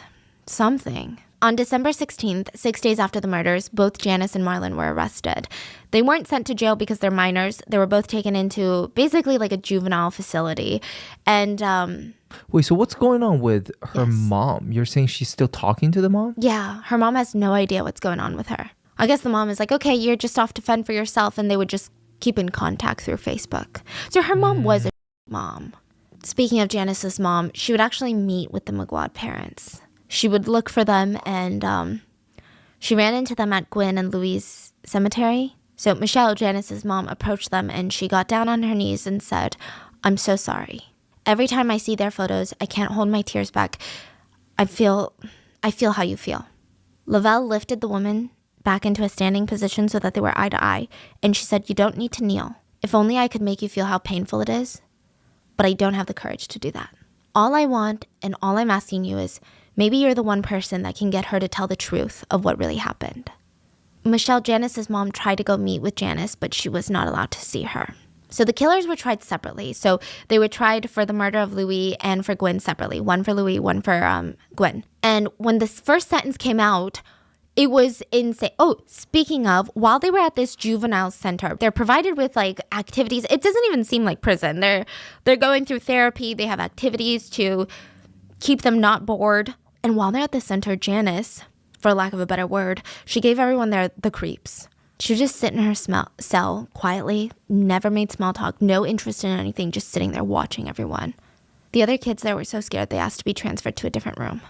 something. On December 16th, 6 days after the murders, both Janice and Marlin were arrested. They weren't sent to jail because they're minors. They were both taken into basically like a juvenile facility. And wait, so what's going on with her mom? You're saying she's still talking to the mom? yeah, her mom has no idea what's going on with her. I guess the mom is like, okay, you're just off to fend for yourself. And they would just keep in contact through Facebook. So her mom was a mom. Speaking of Janice's mom, she would actually meet with the Maguire parents. She would look for them, and she ran into them at Gwen and Louis' cemetery. So Michelle, Janice's mom, approached them, and she got down on her knees and said, I'm so sorry. Every time I see their photos, I can't hold my tears back. I feel how you feel. Lavelle lifted the woman back into a standing position so that they were eye to eye, and she said, you don't need to kneel. If only I could make you feel how painful it is, but I don't have the courage to do that. All I want and all I'm asking you is, maybe you're the one person that can get her to tell the truth of what really happened. Michelle, Janice's mom, tried to go meet with Janice, but she was not allowed to see her. So the killers were tried separately. So they were tried for the murder of Louis and for Gwen separately. One for Louis, one for Gwen. And when this first sentence came out, it was insane. Oh, speaking of, while they were at this juvenile center, they're provided with like activities. It doesn't even seem like prison. They're going through therapy. They have activities to keep them not bored. And while they're at the center, Janice, for lack of a better word, she gave everyone there the creeps. She would just sit in her cell quietly, never made small talk, no interest in anything, just sitting there watching everyone. The other kids there were so scared they asked to be transferred to a different room.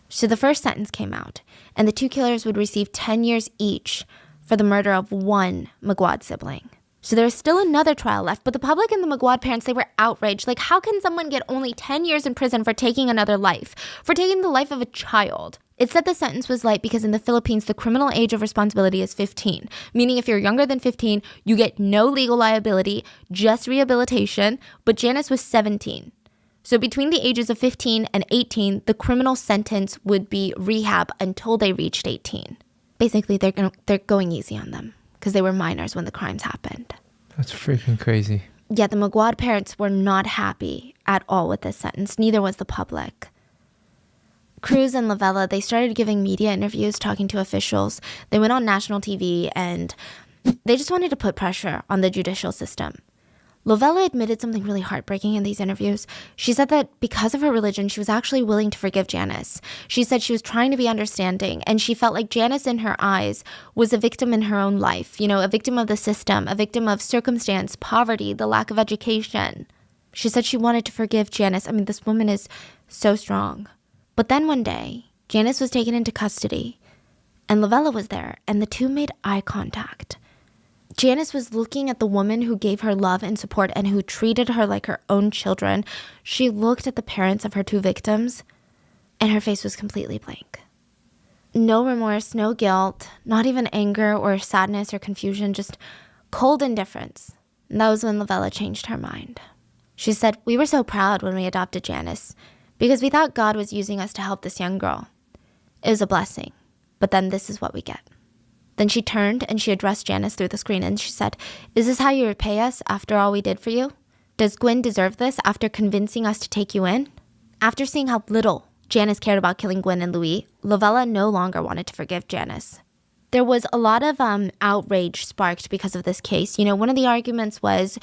So the first sentence came out, and the 2 killers would receive 10 years each for the murder of 1 Maguire sibling. So there was still another trial left, but the public and the Maguire parents, they were outraged. Like, how can someone get only 10 years in prison for taking another life, for taking the life of a child? It said the sentence was light because in the Philippines, the criminal age of responsibility is 15, meaning if you're younger than 15, you get no legal liability, just rehabilitation, but Janice was 17. So between the ages of 15 and 18, the criminal sentence would be rehab until they reached 18. Basically, they're going easy on them because they were minors when the crimes happened. That's freaking crazy. Yet the Maguire parents were not happy at all with this sentence. Neither was the public. Cruz and Lavella, they started giving media interviews, talking to officials. They went on national TV, and they just wanted to put pressure on the judicial system. Lavella admitted something really heartbreaking in these interviews. She said that because of her religion, she was actually willing to forgive Janice. She said she was trying to be understanding, and she felt like Janice, in her eyes, was a victim in her own life. You know, a victim of the system, a victim of circumstance, poverty, the lack of education. She said she wanted to forgive Janice. I mean, this woman is so strong. But then one day, Janice was taken into custody, and Lavella was there, and the two made eye contact. Janice was looking at the woman who gave her love and support and who treated her like her own children. She looked at the parents of her two victims, and her face was completely blank. No remorse, no guilt, not even anger or sadness or confusion, just cold indifference. And that was when Lavella changed her mind. She said, "We were so proud when we adopted Janice because we thought God was using us to help this young girl. It was a blessing, but then this is what we get." Then she turned and she addressed Janice through the screen and she said, "Is this how you repay us after all we did for you? Does Gwen deserve this after convincing us to take you in?" After seeing how little Janice cared about killing Gwen and Louis, Lavella no longer wanted to forgive Janice. There was a lot of outrage sparked because of this case. You know, one of the arguments was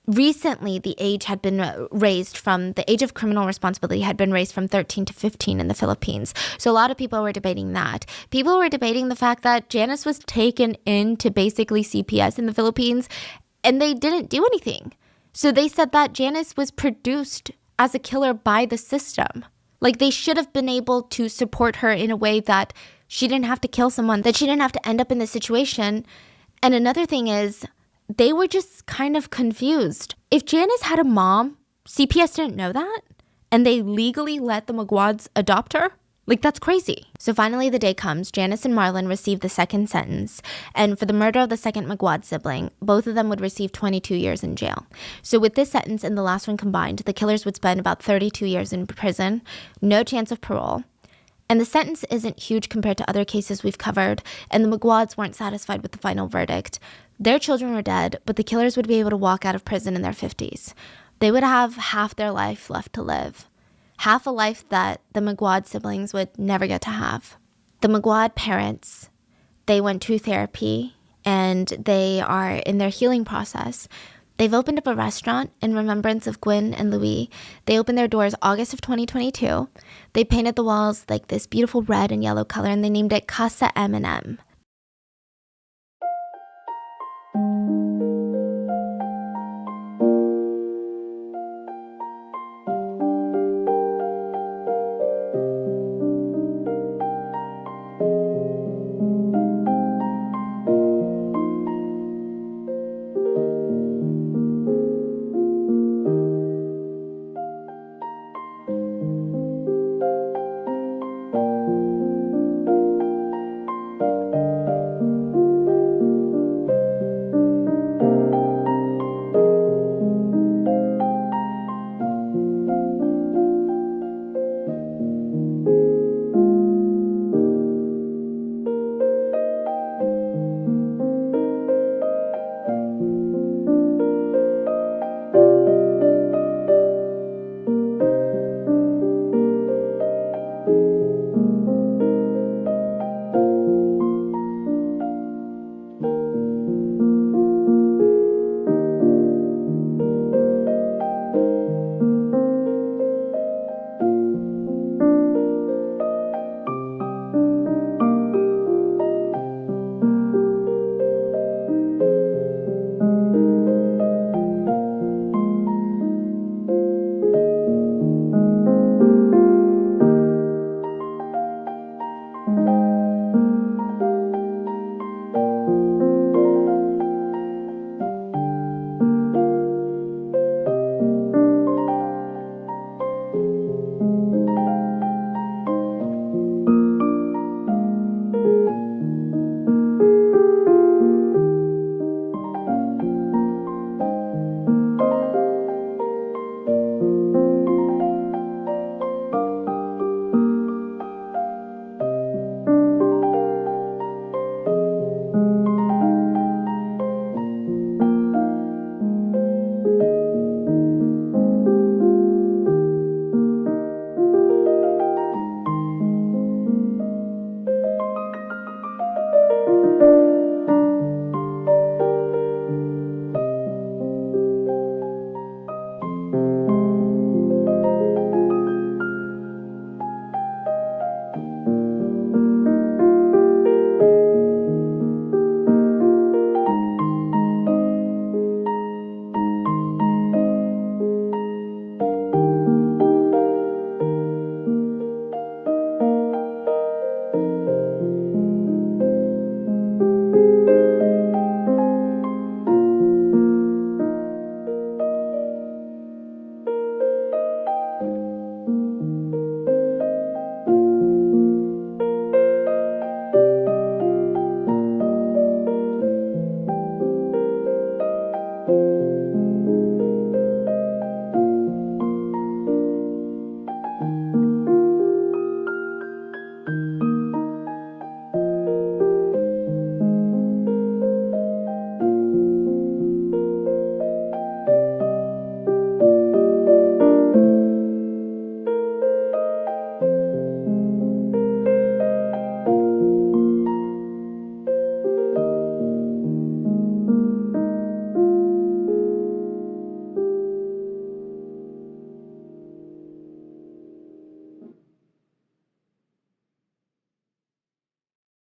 recently the age had been raised from, the age of criminal responsibility had been raised from 13 to 15 in the Philippines. So a lot of people were debating that. People were debating the fact that Janice was taken into basically CPS in the Philippines and they didn't do anything. So they said that Janice was produced as a killer by the system. Like they should have been able to support her in a way that she didn't have to kill someone, that she didn't have to end up in this situation. And another thing is, they were just kind of confused. If Janice had a mom, CPS didn't know that, and they legally let the Maguires adopt her? Like, that's crazy. So finally the day comes. Janice and Marlin receive the second sentence, and for the murder of the second Maguire sibling, both of them would receive 22 years in jail. So with this sentence and the last one combined, the killers would spend about 32 years in prison, no chance of parole. And the sentence isn't huge compared to other cases we've covered, and the Maguires weren't satisfied with the final verdict. Their children were dead, but the killers would be able to walk out of prison in their 50s. They would have half their life left to live. Half a life that the Maguire siblings would never get to have. The Maguire parents, they went to therapy, and they are in their healing process. They've opened up a restaurant in remembrance of Gwen and Louis. They opened their doors August of 2022. They painted the walls like this beautiful red and yellow color, and they named it Casa M&M.